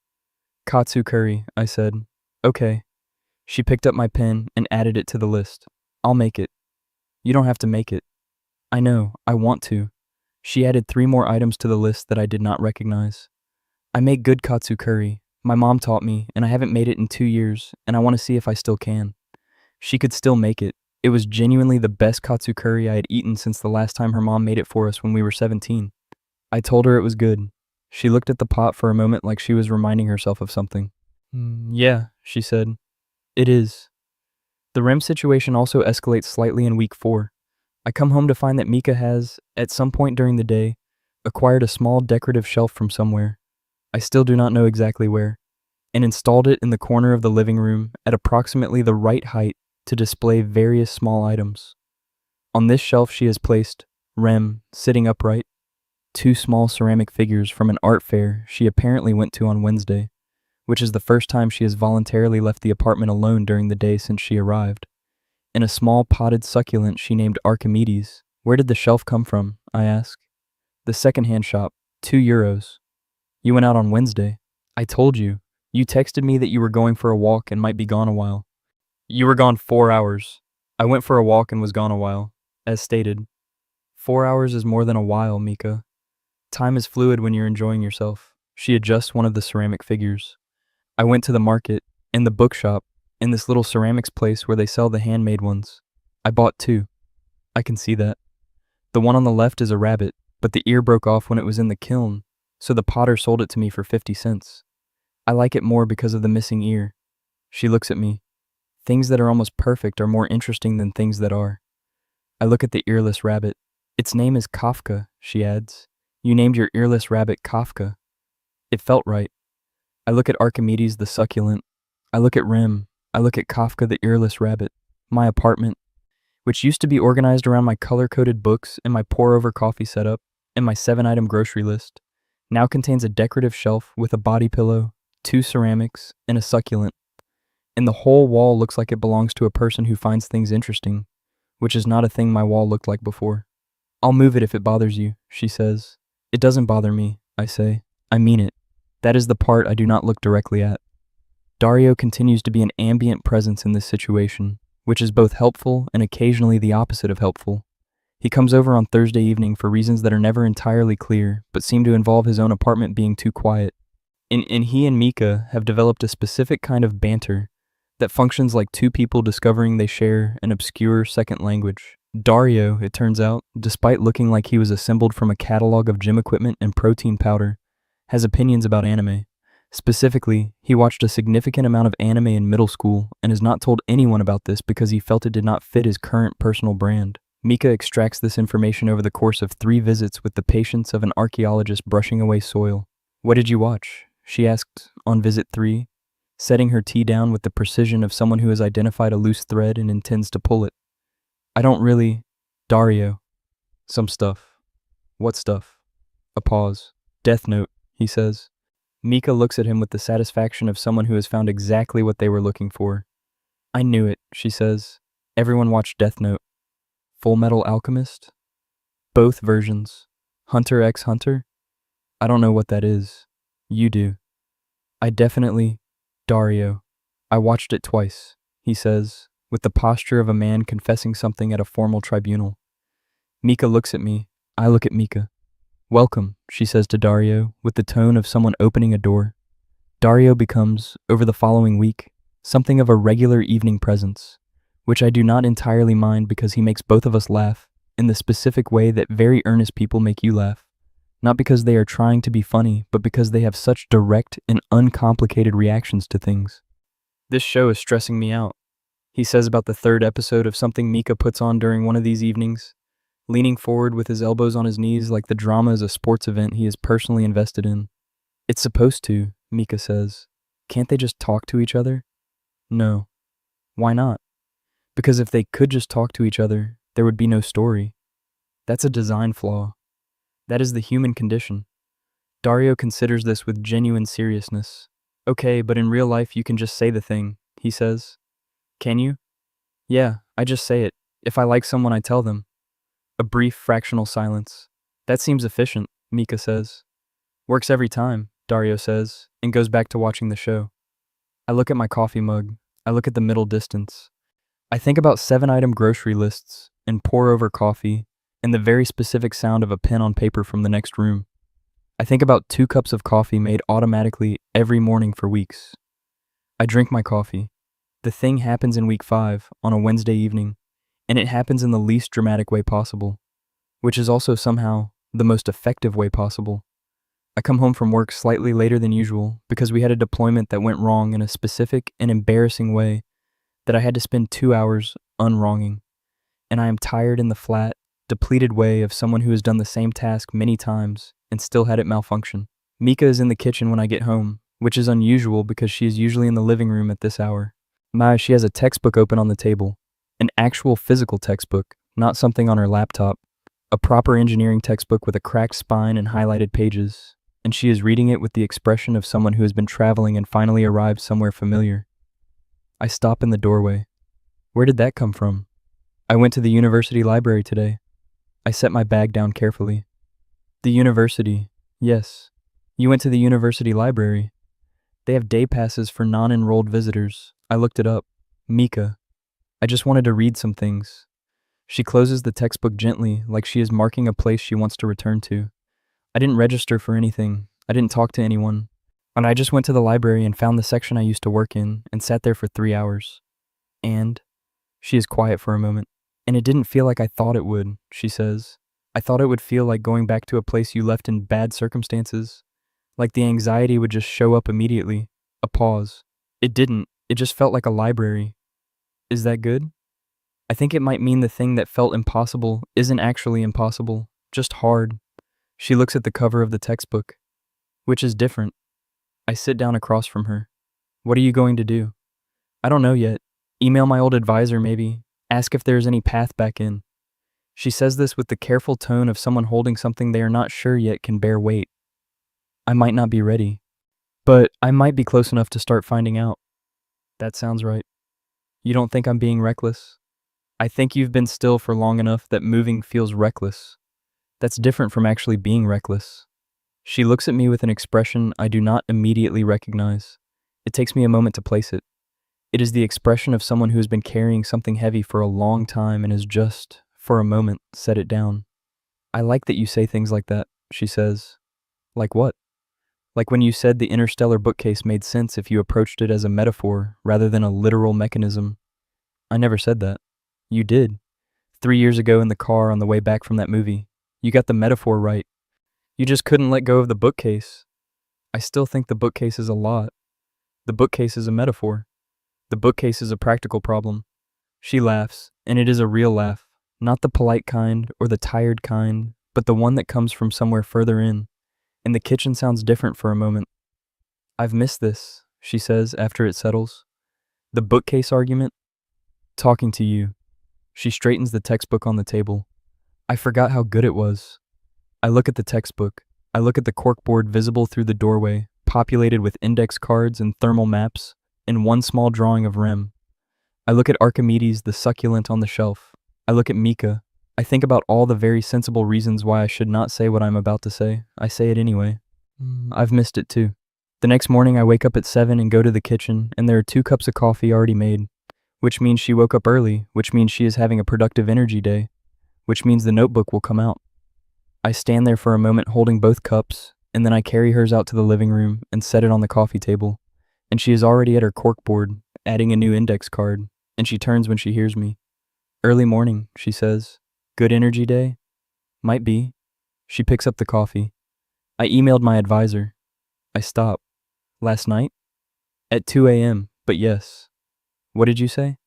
Katsu curry, I said. Okay. She picked up my pen and added it to the list. I'll make it. You don't have to make it. I know, I want to. She added 3 more items to the list that I did not recognize. I make good katsu curry. My mom taught me, and I haven't made it in 2 years, and I want to see if I still can. She could still make it. It was genuinely the best katsu curry I had eaten since the last time her mom made it for us when we were 17. I told her it was good. She looked at the pot for a moment like she was reminding herself of something. Yeah, she said. It is. The REM situation also escalates slightly in week 4. I come home to find that Mika has, at some point during the day, acquired a small decorative shelf from somewhere. I still do not know exactly where, and installed it in the corner of the living room at approximately the right height to display various small items. On this shelf she has placed, Rem, sitting upright, 2 small ceramic figures from an art fair she apparently went to on Wednesday, which is the first time she has voluntarily left the apartment alone during the day since she arrived, and a small potted succulent she named Archimedes. Where did the shelf come from? I asked. The second-hand shop, €2. You went out on Wednesday. I told you. You texted me that you were going for a walk and might be gone a while. You were gone 4 hours. I went for a walk and was gone a while, as stated. 4 hours is more than a while, Mika. Time is fluid when you're enjoying yourself. She adjusts one of the ceramic figures. I went to the market, in the bookshop, in this little ceramics place where they sell the handmade ones. I bought 2. I can see that. The one on the left is a rabbit, but the ear broke off when it was in the kiln, so the potter sold it to me for 50 cents. I like it more because of the missing ear. She looks at me. Things that are almost perfect are more interesting than things that are. I look at the earless rabbit. Its name is Kafka, she adds. You named your earless rabbit Kafka. It felt right. I look at Archimedes the succulent. I look at Rem. I look at Kafka the earless rabbit. My apartment, which used to be organized around my color-coded books and my pour-over coffee setup and my 7-item grocery list, now contains a decorative shelf with a body pillow, 2 ceramics, and a succulent. And the whole wall looks like it belongs to a person who finds things interesting, which is not a thing my wall looked like before. I'll move it if it bothers you, she says. It doesn't bother me, I say. I mean it. That is the part I do not look directly at. Dario continues to be an ambient presence in this situation, which is both helpful and occasionally the opposite of helpful. He comes over on Thursday evening for reasons that are never entirely clear, but seem to involve his own apartment being too quiet. And he and Mika have developed a specific kind of banter that functions like 2 people discovering they share an obscure second language. Dario, it turns out, despite looking like he was assembled from a catalog of gym equipment and protein powder, has opinions about anime. Specifically, he watched a significant amount of anime in middle school and has not told anyone about this because he felt it did not fit his current personal brand. Mika extracts this information over the course of 3 visits with the patience of an archaeologist brushing away soil. What did you watch? She asked on visit 3, setting her tea down with the precision of someone who has identified a loose thread and intends to pull it. I don't really... Dario. Some stuff. What stuff? A pause. Death Note, he says. Mika looks at him with the satisfaction of someone who has found exactly what they were looking for. I knew it, she says. Everyone watched Death Note. Full Metal Alchemist? Both versions. Hunter x Hunter? I don't know what that is. You do. I definitely... Dario. I watched it twice, he says, with the posture of a man confessing something at a formal tribunal. Mika looks at me. I look at Mika. Welcome, she says to Dario, with the tone of someone opening a door. Dario becomes, over the following week, something of a regular evening presence, which I do not entirely mind because he makes both of us laugh in the specific way that very earnest people make you laugh, not because they are trying to be funny, but because they have such direct and uncomplicated reactions to things. This show is stressing me out, he says about the third episode of something Mika puts on during one of these evenings, leaning forward with his elbows on his knees like the drama is a sports event he is personally invested in. It's supposed to, Mika says. Can't they just talk to each other? No. Why not? Because if they could just talk to each other, there would be no story. That's a design flaw. That is the human condition. Dario considers this with genuine seriousness. Okay, but in real life you can just say the thing, he says. Can you? Yeah, I just say it. If I like someone, I tell them. A brief fractional silence. That seems efficient, Mika says. Works every time, Dario says, and goes back to watching the show. I look at my coffee mug. I look at the middle distance. I think about 7-item grocery lists and pour over coffee and the very specific sound of a pen on paper from the next room. I think about 2 cups of coffee made automatically every morning for weeks. I drink my coffee. The thing happens in week 5 on a Wednesday evening, and it happens in the least dramatic way possible, which is also somehow the most effective way possible. I come home from work slightly later than usual because we had a deployment that went wrong in a specific and embarrassing way that I had to spend 2 hours unwronging, and I am tired in the flat, depleted way of someone who has done the same task many times and still had it malfunction. Mika is in the kitchen when I get home, which is unusual because she is usually in the living room at this hour. She has a textbook open on the table, an actual physical textbook, not something on her laptop, a proper engineering textbook with a cracked spine and highlighted pages, and she is reading it with the expression of someone who has been traveling and finally arrived somewhere familiar. I stop in the doorway. Where did that come from? I went to the university library today. I set my bag down carefully. The university, yes. You went to the university library. They have day passes for non-enrolled visitors. I looked it up. Mika. I just wanted to read some things. She closes the textbook gently, like she is marking a place she wants to return to. I didn't register for anything. I didn't talk to anyone. And I just went to the library and found the section I used to work in and sat there for 3 hours. And she is quiet for a moment. And it didn't feel like I thought it would, she says. I thought it would feel like going back to a place you left in bad circumstances. Like the anxiety would just show up immediately. A pause. It didn't. It just felt like a library. Is that good? I think it might mean the thing that felt impossible isn't actually impossible, just hard. She looks at the cover of the textbook. Which is different. I sit down across from her. What are you going to do? I don't know yet. Email my old advisor maybe. Ask if there's any path back in. She says this with the careful tone of someone holding something they are not sure yet can bear weight. I might not be ready, but I might be close enough to start finding out. That sounds right. You don't think I'm being reckless? I think you've been still for long enough that moving feels reckless. That's different from actually being reckless. She looks at me with an expression I do not immediately recognize. It takes me a moment to place it. It is the expression of someone who has been carrying something heavy for a long time and has just, for a moment, set it down. I like that you say things like that, she says. Like what? Like when you said the interstellar bookcase made sense if you approached it as a metaphor rather than a literal mechanism. I never said that. You did. 3 years ago in the car on the way back from that movie. You got the metaphor right. You just couldn't let go of the bookcase. I still think the bookcase is a lot. The bookcase is a metaphor. The bookcase is a practical problem. She laughs, and it is a real laugh. Not the polite kind or the tired kind, but the one that comes from somewhere further in. And the kitchen sounds different for a moment. I've missed this, she says after it settles. The bookcase argument? Talking to you. She straightens the textbook on the table. I forgot how good it was. I look at the textbook. I look at the corkboard visible through the doorway, populated with index cards and thermal maps, and one small drawing of Rem. I look at Archimedes the succulent on the shelf. I look at Mika. I think about all the very sensible reasons why I should not say what I'm about to say. I say it anyway. I've missed it too. The next morning I wake up at 7 and go to the kitchen, and there are 2 cups of coffee already made, which means she woke up early, which means she is having a productive energy day, which means the notebook will come out. I stand there for a moment holding both cups, and then I carry hers out to the living room and set it on the coffee table. And she is already at her corkboard, adding a new index card, and she turns when she hears me. "Early morning," she says. "Good energy day?" "Might be." She picks up the coffee. "I emailed my advisor." I stop. "Last night?" "At 2 a.m., but yes." "What did you say?"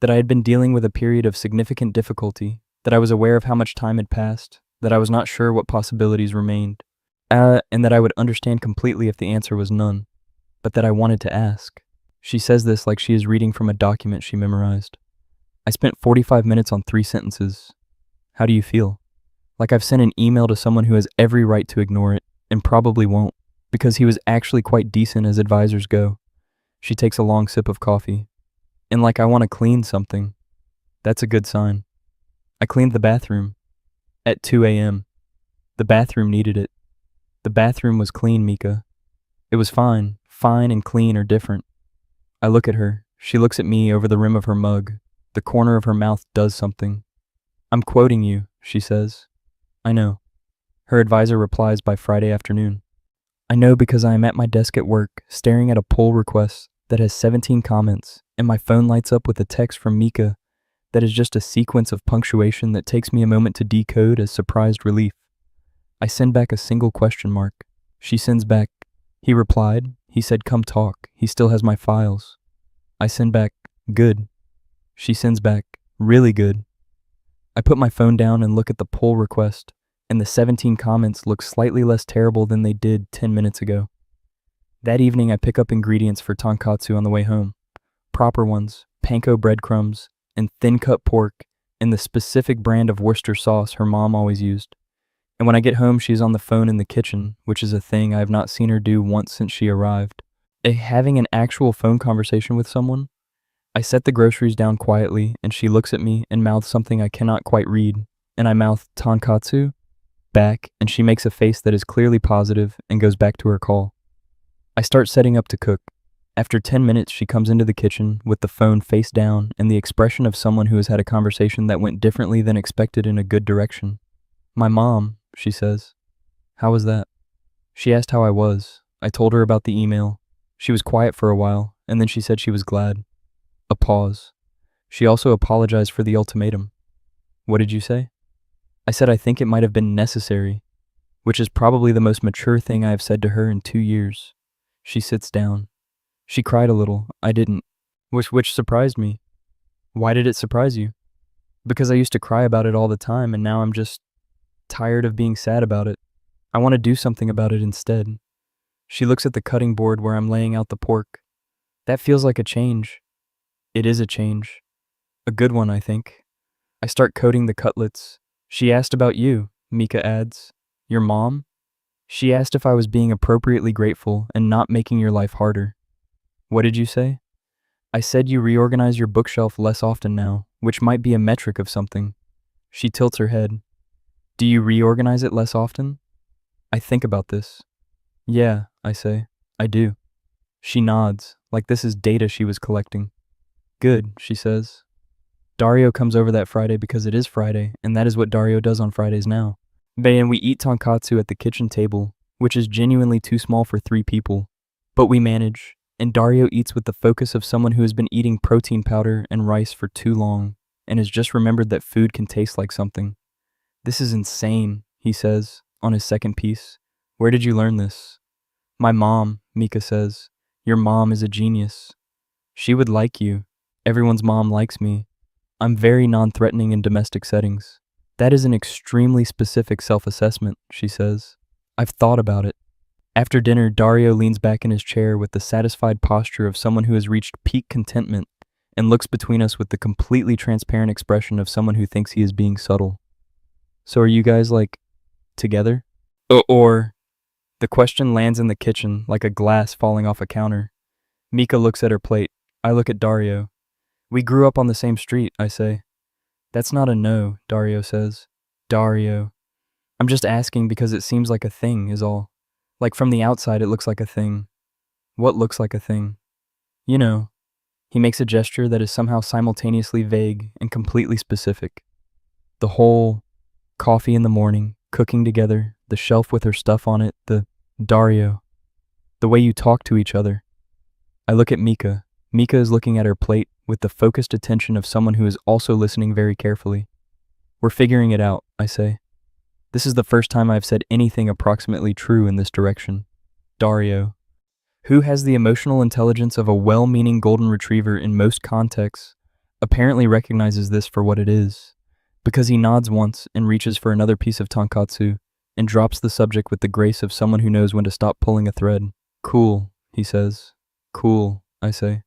"That I had been dealing with a period of significant difficulty, that I was aware of how much time had passed, that I was not sure what possibilities remained, and that I would understand completely if the answer was none, but that I wanted to ask." She says this like she is reading from a document she memorized. I spent 45 minutes on 3 sentences. How do you feel? Like I've sent an email to someone who has every right to ignore it, and probably won't, because he was actually quite decent as advisors go. She takes a long sip of coffee. And like I want to clean something. That's a good sign. I cleaned the bathroom. At 2 a.m. The bathroom needed it. The bathroom was clean, Mika. It was fine. Fine and clean are different. I look at her. She looks at me over the rim of her mug. The corner of her mouth does something. "I'm quoting you," she says. "I know." Her advisor replies by Friday afternoon. "I know because I am at my desk at work, staring at a pull request that has 17 comments, and my phone lights up with a text from Mika that is just a sequence of punctuation that takes me a moment to decode as surprised relief. I send back a single question mark. She sends back, "He replied. He said come talk. He still has my files." I send back, "Good." She sends back, "Really good." I put my phone down and look at the pull request, and the 17 comments look slightly less terrible than they did 10 minutes ago. That evening I pick up ingredients for tonkatsu on the way home. Proper ones, panko breadcrumbs, and thin-cut pork, and the specific brand of Worcester sauce her mom always used. And when I get home, she's on the phone in the kitchen, which is a thing I have not seen her do once since she arrived. Having an actual phone conversation with someone? I set the groceries down quietly, and she looks at me and mouths something I cannot quite read, and I mouth tonkatsu back, and she makes a face that is clearly positive and goes back to her call. I start setting up to cook. After 10 minutes, she comes into the kitchen with the phone face down and the expression of someone who has had a conversation that went differently than expected in a good direction. "My mom," she says. "How was that?" She asked how I was. I told her about the email. She was quiet for a while, and then she said she was glad. A pause. She also apologized for the ultimatum. "What did you say?" I said I think it might have been necessary, which is probably the most mature thing I have said to her in 2 years. She sits down. She cried a little. I didn't, which surprised me. "Why did it surprise you?" "Because I used to cry about it all the time, and now I'm just tired of being sad about it. I want to do something about it instead." She looks at the cutting board where I'm laying out the pork. "That feels like a change." It is a change. A good one, I think. I start coating the cutlets. "She asked about you," Mika adds. "Your mom?" "She asked if I was being appropriately grateful and not making your life harder." "What did you say?" "I said you reorganize your bookshelf less often now, which might be a metric of something." She tilts her head. "Do you reorganize it less often?" I think about this. "Yeah," I say. "I do." She nods, like this is data she was collecting. "Good," she says. Dario comes over that Friday because it is Friday, and that is what Dario does on Fridays now. And we eat tonkatsu at the kitchen table, which is genuinely too small for 3 people. But we manage, and Dario eats with the focus of someone who has been eating protein powder and rice for too long, and has just remembered that food can taste like something. "This is insane," he says, on his second piece. "Where did you learn this?" "My mom," Mika says. "Your mom is a genius. She would like you. Everyone's mom likes me. I'm very non-threatening in domestic settings." "That is an extremely specific self-assessment," she says. "I've thought about it." After dinner, Dario leans back in his chair with the satisfied posture of someone who has reached peak contentment and looks between us with the completely transparent expression of someone who thinks he is being subtle. "So are you guys, together?" Or the question lands in the kitchen like a glass falling off a counter. Mika looks at her plate. I look at Dario. "We grew up on the same street," I say. "That's not a no," Dario says. Dario. "I'm just asking because it seems like a thing, is all. Like from the outside it looks like a thing." "What looks like a thing?" "You know." He makes a gesture that is somehow simultaneously vague and completely specific. The whole coffee in the morning, cooking together, the shelf with her stuff on it, Dario, the way you talk to each other. I look at Mika. Mika is looking at her plate with the focused attention of someone who is also listening very carefully. We're figuring it out, I say. This is the first time I've said anything approximately true in this direction. Dario, who has the emotional intelligence of a well-meaning golden retriever in most contexts, apparently recognizes this for what it is, because he nods once and reaches for another piece of tonkatsu and drops the subject with the grace of someone who knows when to stop pulling a thread. Cool, he says. Cool, I say.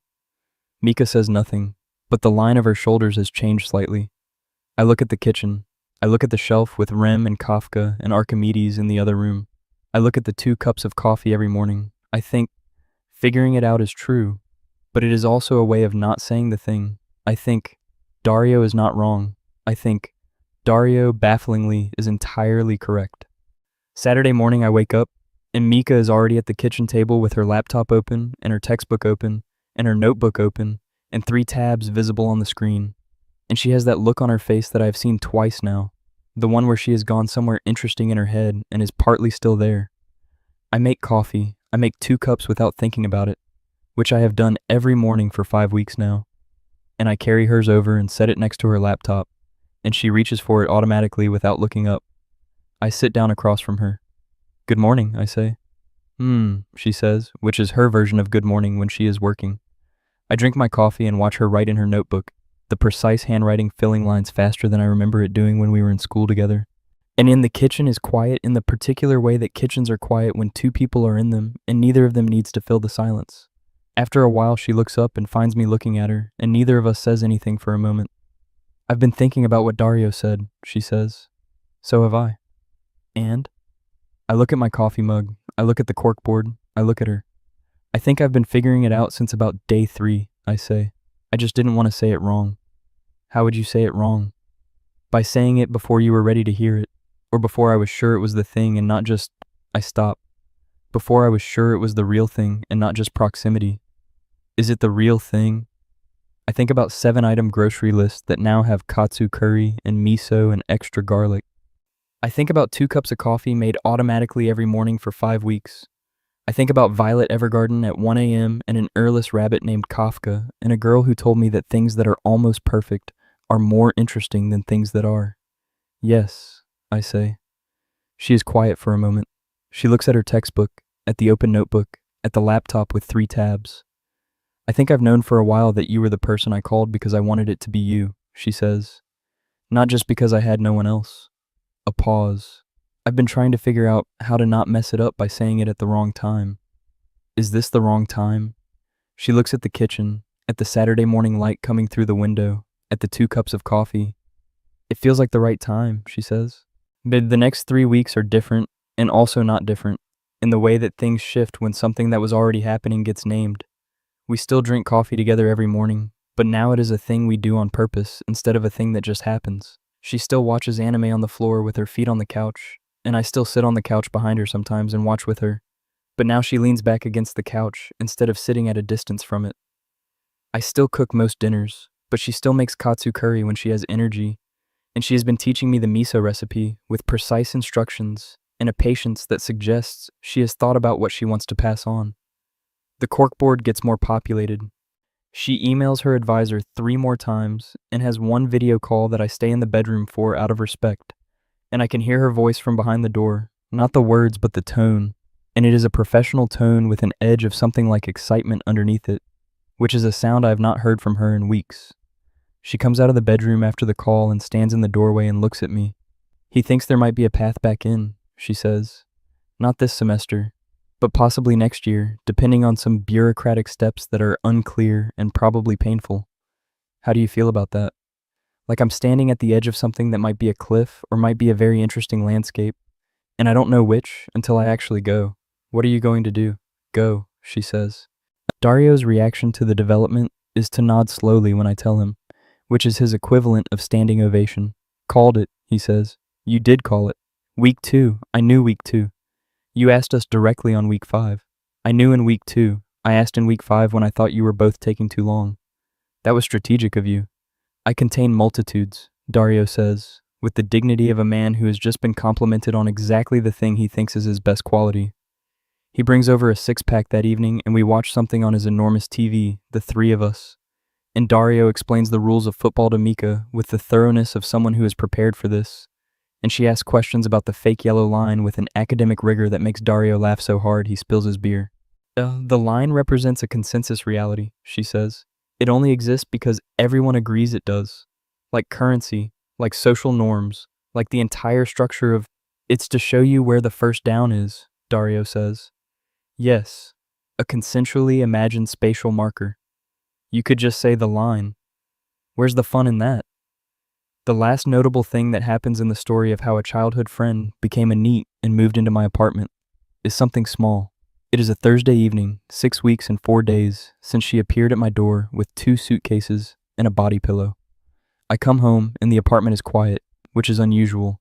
Mika says nothing, but the line of her shoulders has changed slightly. I look at the kitchen. I look at the shelf with Rem and Kafka and Archimedes in the other room. I look at the 2 cups of coffee every morning. I think, figuring it out is true, but it is also a way of not saying the thing. I think, Dario is not wrong. I think, Dario, bafflingly, is entirely correct. Saturday morning I wake up, and Mika is already at the kitchen table with her laptop open, and her textbook open, and her notebook open, and 3 tabs visible on the screen. And she has that look on her face that I've seen twice now, the one where she has gone somewhere interesting in her head and is partly still there. I make coffee. I make 2 cups without thinking about it, which I have done every morning for 5 weeks now. And I carry hers over and set it next to her laptop, and she reaches for it automatically without looking up. I sit down across from her. Good morning, I say. She says, which is her version of good morning when she is working. I drink my coffee and watch her write in her notebook, the precise handwriting filling lines faster than I remember it doing when we were in school together. And in the kitchen is quiet in the particular way that kitchens are quiet when 2 people are in them and neither of them needs to fill the silence. After a while she looks up and finds me looking at her, and neither of us says anything for a moment. I've been thinking about what Dario said, she says. So have I. And? I look at my coffee mug, I look at the corkboard, I look at her. I think I've been figuring it out since about day 3, I say. I just didn't want to say it wrong. How would you say it wrong? By saying it before you were ready to hear it, or before I was sure it was the thing and not just, I stop. Before I was sure it was the real thing and not just proximity. Is it the real thing? I think about 7-item grocery lists that now have katsu curry and miso and extra garlic. I think about 2 cups of coffee made automatically every morning for 5 weeks. I think about Violet Evergarden at 1 a.m. and an earless rabbit named Kafka and a girl who told me that things that are almost perfect are more interesting than things that are. Yes, I say. She is quiet for a moment. She looks at her textbook, at the open notebook, at the laptop with 3 tabs. I think I've known for a while that you were the person I called because I wanted it to be you, she says. Not just because I had no one else. A pause. I've been trying to figure out how to not mess it up by saying it at the wrong time. Is this the wrong time? She looks at the kitchen, at the Saturday morning light coming through the window, at the 2 cups of coffee. It feels like the right time, she says. But the next 3 weeks are different, and also not different, in the way that things shift when something that was already happening gets named. We still drink coffee together every morning, but now it is a thing we do on purpose instead of a thing that just happens. She still watches anime on the floor with her feet on the couch, and I still sit on the couch behind her sometimes and watch with her. But now she leans back against the couch instead of sitting at a distance from it. I still cook most dinners, but she still makes katsu curry when she has energy, and she has been teaching me the miso recipe with precise instructions and a patience that suggests she has thought about what she wants to pass on. The corkboard gets more populated. She emails her advisor 3 more times and has 1 video call that I stay in the bedroom for out of respect. And I can hear her voice from behind the door, not the words but the tone, and it is a professional tone with an edge of something like excitement underneath it, which is a sound I have not heard from her in weeks. She comes out of the bedroom after the call and stands in the doorway and looks at me. He thinks there might be a path back in, she says. Not this semester, but possibly next year, depending on some bureaucratic steps that are unclear and probably painful. How do you feel about that? Like I'm standing at the edge of something that might be a cliff or might be a very interesting landscape, and I don't know which until I actually go. What are you going to do? Go, she says. Dario's reaction to the development is to nod slowly when I tell him, which is his equivalent of standing ovation. Called it, he says. You did call it. Week 2, I knew week 2. You asked us directly on week 5. I knew in week 2. I asked in week 5 when I thought you were both taking too long. That was strategic of you. I contain multitudes, Dario says, with the dignity of a man who has just been complimented on exactly the thing he thinks is his best quality. He brings over a six-pack that evening, and we watch something on his enormous TV, the three of us. And Dario explains the rules of football to Mika with the thoroughness of someone who is prepared for this. And she asks questions about the fake yellow line with an academic rigor that makes Dario laugh so hard he spills his beer. The line represents a consensus reality, she says. It only exists because everyone agrees it does. Like currency, like social norms, like the entire structure of, it's to show you where the first down is, Dario says. Yes, a consensually imagined spatial marker. You could just say the line. Where's the fun in that? The last notable thing that happens in the story of how a childhood friend became a NEET and moved into my apartment is something small. It is a Thursday evening, 6 weeks and 4 days since she appeared at my door with 2 suitcases and a body pillow. I come home and the apartment is quiet, which is unusual.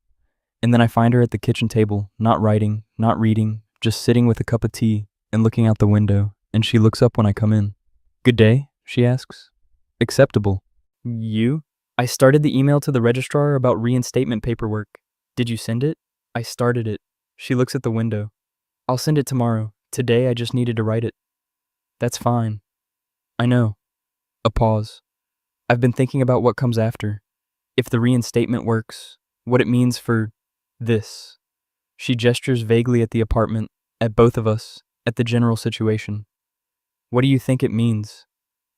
And then I find her at the kitchen table, not writing, not reading, just sitting with a cup of tea and looking out the window, and she looks up when I come in. "Good day?" she asks. "Acceptable." "You?" "I started the email to the registrar about reinstatement paperwork. Did you send it?" "I started it." She looks at the window. "I'll send it tomorrow. Today I just needed to write it." "That's fine." "I know." A pause. "I've been thinking about what comes after. If the reinstatement works, what it means for this." She gestures vaguely at the apartment, at both of us, at the general situation. "What do you think it means?"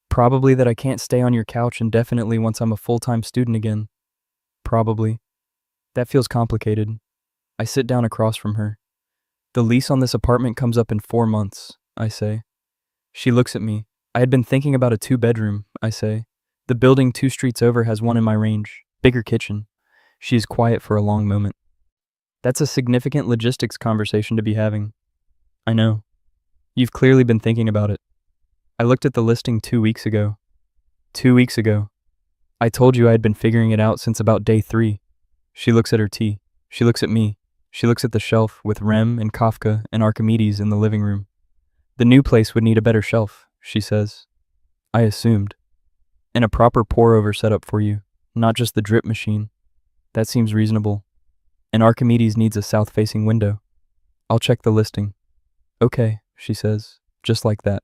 "Probably that I can't stay on your couch indefinitely once I'm a full-time student again." "Probably." "That feels complicated." I sit down across from her. "The lease on this apartment comes up in 4 months, I say. She looks at me. "I had been thinking about a 2-bedroom, I say. "The building 2 streets over has one in my range. Bigger kitchen." She is quiet for a long moment. "That's a significant logistics conversation to be having." "I know. You've clearly been thinking about it." "I looked at the listing 2 weeks ago." 2 weeks ago. "I told you I had been figuring it out since about day 3. She looks at her tea. She looks at me. She looks at the shelf with Rem and Kafka and Archimedes in the living room. "The new place would need a better shelf," she says. I assumed. "And a proper pour-over setup for you, not just the drip machine." "That seems reasonable." "And Archimedes needs a south-facing window." "I'll check the listing." "Okay," she says, just like that.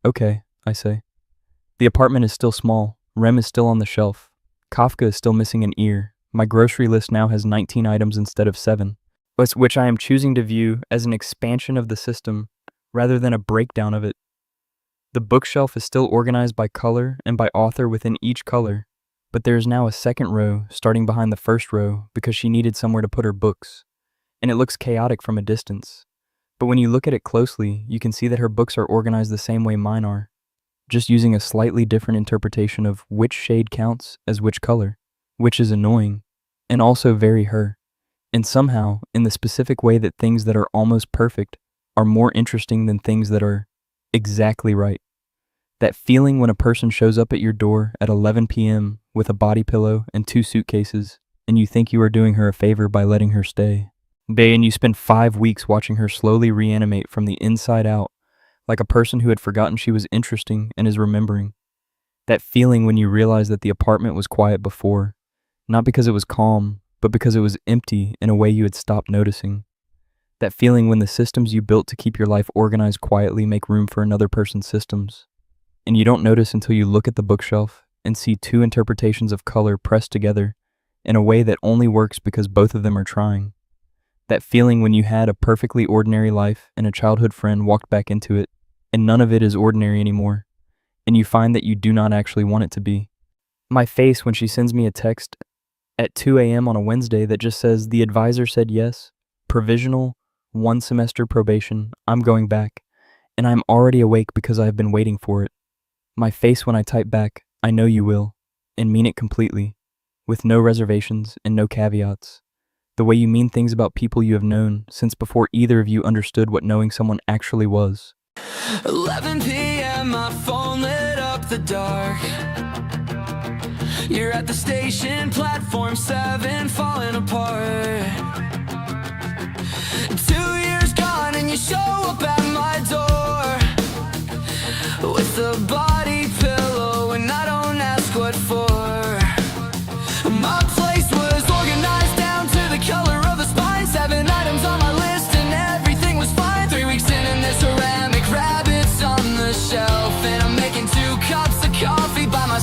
"Okay," I say. The apartment is still small. Rem is still on the shelf. Kafka is still missing an ear. My grocery list now has 19 items instead of 7, which I am choosing to view as an expansion of the system rather than a breakdown of it. The bookshelf is still organized by color and by author within each color, but there is now a second row starting behind the first row because she needed somewhere to put her books, and it looks chaotic from a distance. But when you look at it closely, you can see that her books are organized the same way mine are, just using a slightly different interpretation of which shade counts as which color, which is annoying, and also very her. And somehow, in the specific way that things that are almost perfect are more interesting than things that are exactly right. That feeling when a person shows up at your door at 11 p.m. with a body pillow and 2 suitcases, and you think you are doing her a favor by letting her stay. And you spend 5 weeks watching her slowly reanimate from the inside out, like a person who had forgotten she was interesting and is remembering. That feeling when you realize that the apartment was quiet before, not because it was calm, but because it was empty in a way you had stopped noticing. That feeling when the systems you built to keep your life organized quietly make room for another person's systems, and you don't notice until you look at the bookshelf and see 2 interpretations of color pressed together in a way that only works because both of them are trying. That feeling when you had a perfectly ordinary life and a childhood friend walked back into it, and none of it is ordinary anymore, and you find that you do not actually want it to be. My face when she sends me a text at 2 a.m. on a Wednesday that just says, "The advisor said yes, provisional, 1 semester probation, I'm going back," and I'm already awake because I have been waiting for it. My face when I type back, "I know you will," and mean it completely, with no reservations and no caveats. The way you mean things about people you have known since before either of you understood what knowing someone actually was. 11 p.m. my phone lit up the dark. You're at the station, platform 7, falling apart. 2 years gone and you show up at my door with a body pillow and I don't ask what for. My place was organized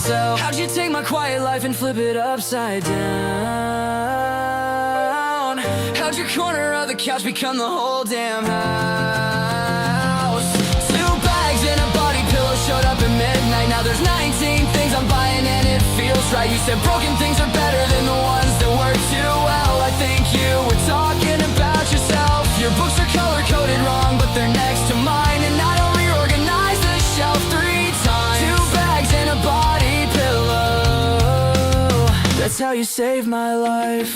myself. How'd you take my quiet life and flip it upside down? How'd your corner of the couch become the whole damn house? 2 bags and a body pillow showed up at midnight. Now there's 19 things I'm buying and it feels right. You said broken things are better than the ones that work too well. I think you were talking about yourself. Your books are color-coded wrong, but they're next to mine. And I don't reorganize the shelf 3 times. 2 bags and a body pillow. That's how you saved my life.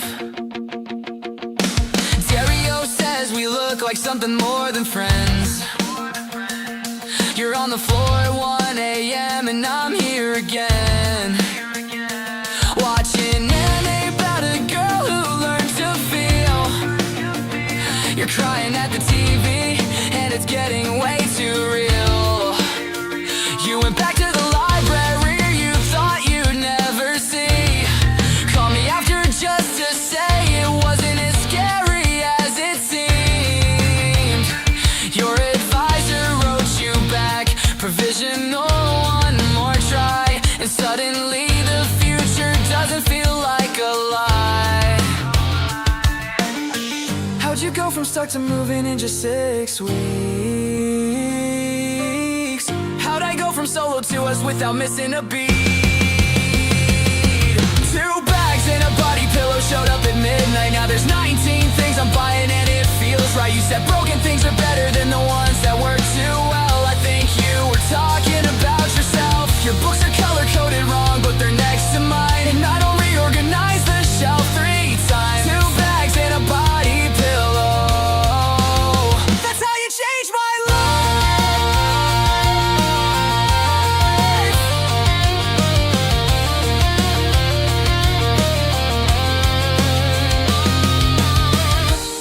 Stereo says we look like something more than friends. You're on the floor at 1 a.m. and I'm here again, watching anime about a girl who learned to feel. You're crying at the TV and it's getting way too real. You went back to the library you thought you'd never see. Call me after just to say it wasn't as scary as it seemed. Your advisor wrote you back, provisional, one more try. And suddenly the future doesn't feel like a lie. How'd you go from stuck to moving in just 6 weeks? How'd I go from solo to us without missing a beat? 2 bags and a body pillow showed up at midnight. Now there's 19 things I'm buying and it feels right. You said broken things are better than the ones that work too well. I think you were talking about yourself. Your books are color-coded wrong, but they're next to mine. And I don't reorganize the shelf 3 times. 2 bags and a body pillow. That's how you change my life.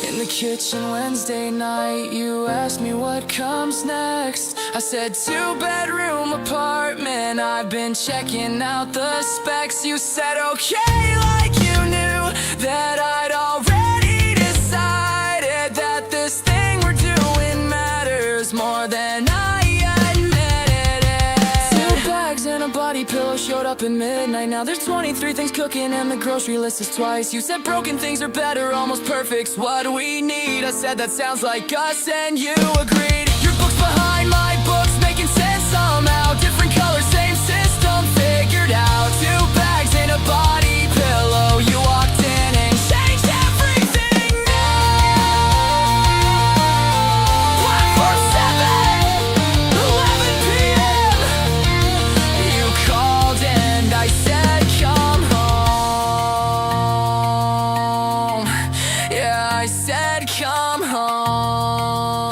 In the kitchen Wednesday night, you asked me what comes next. I said 2-bedroom apartment, I've been checking out the specs. You said okay, like you knew that I'd already decided that this thing we're doing matters more than I admitted it. 2 bags and a body pillow showed up at midnight. Now there's 23 things cooking and the grocery list is twice. You said broken things are better, almost perfect's what we need. I said that sounds like us and you agreed. Your book's behind my books, making sense somehow. Different colors, same system, figured out. 2 bags and a body pillow. You walked in and changed everything now. Platform 7, 11 p.m. You called and I said come home. Yeah, I said come home.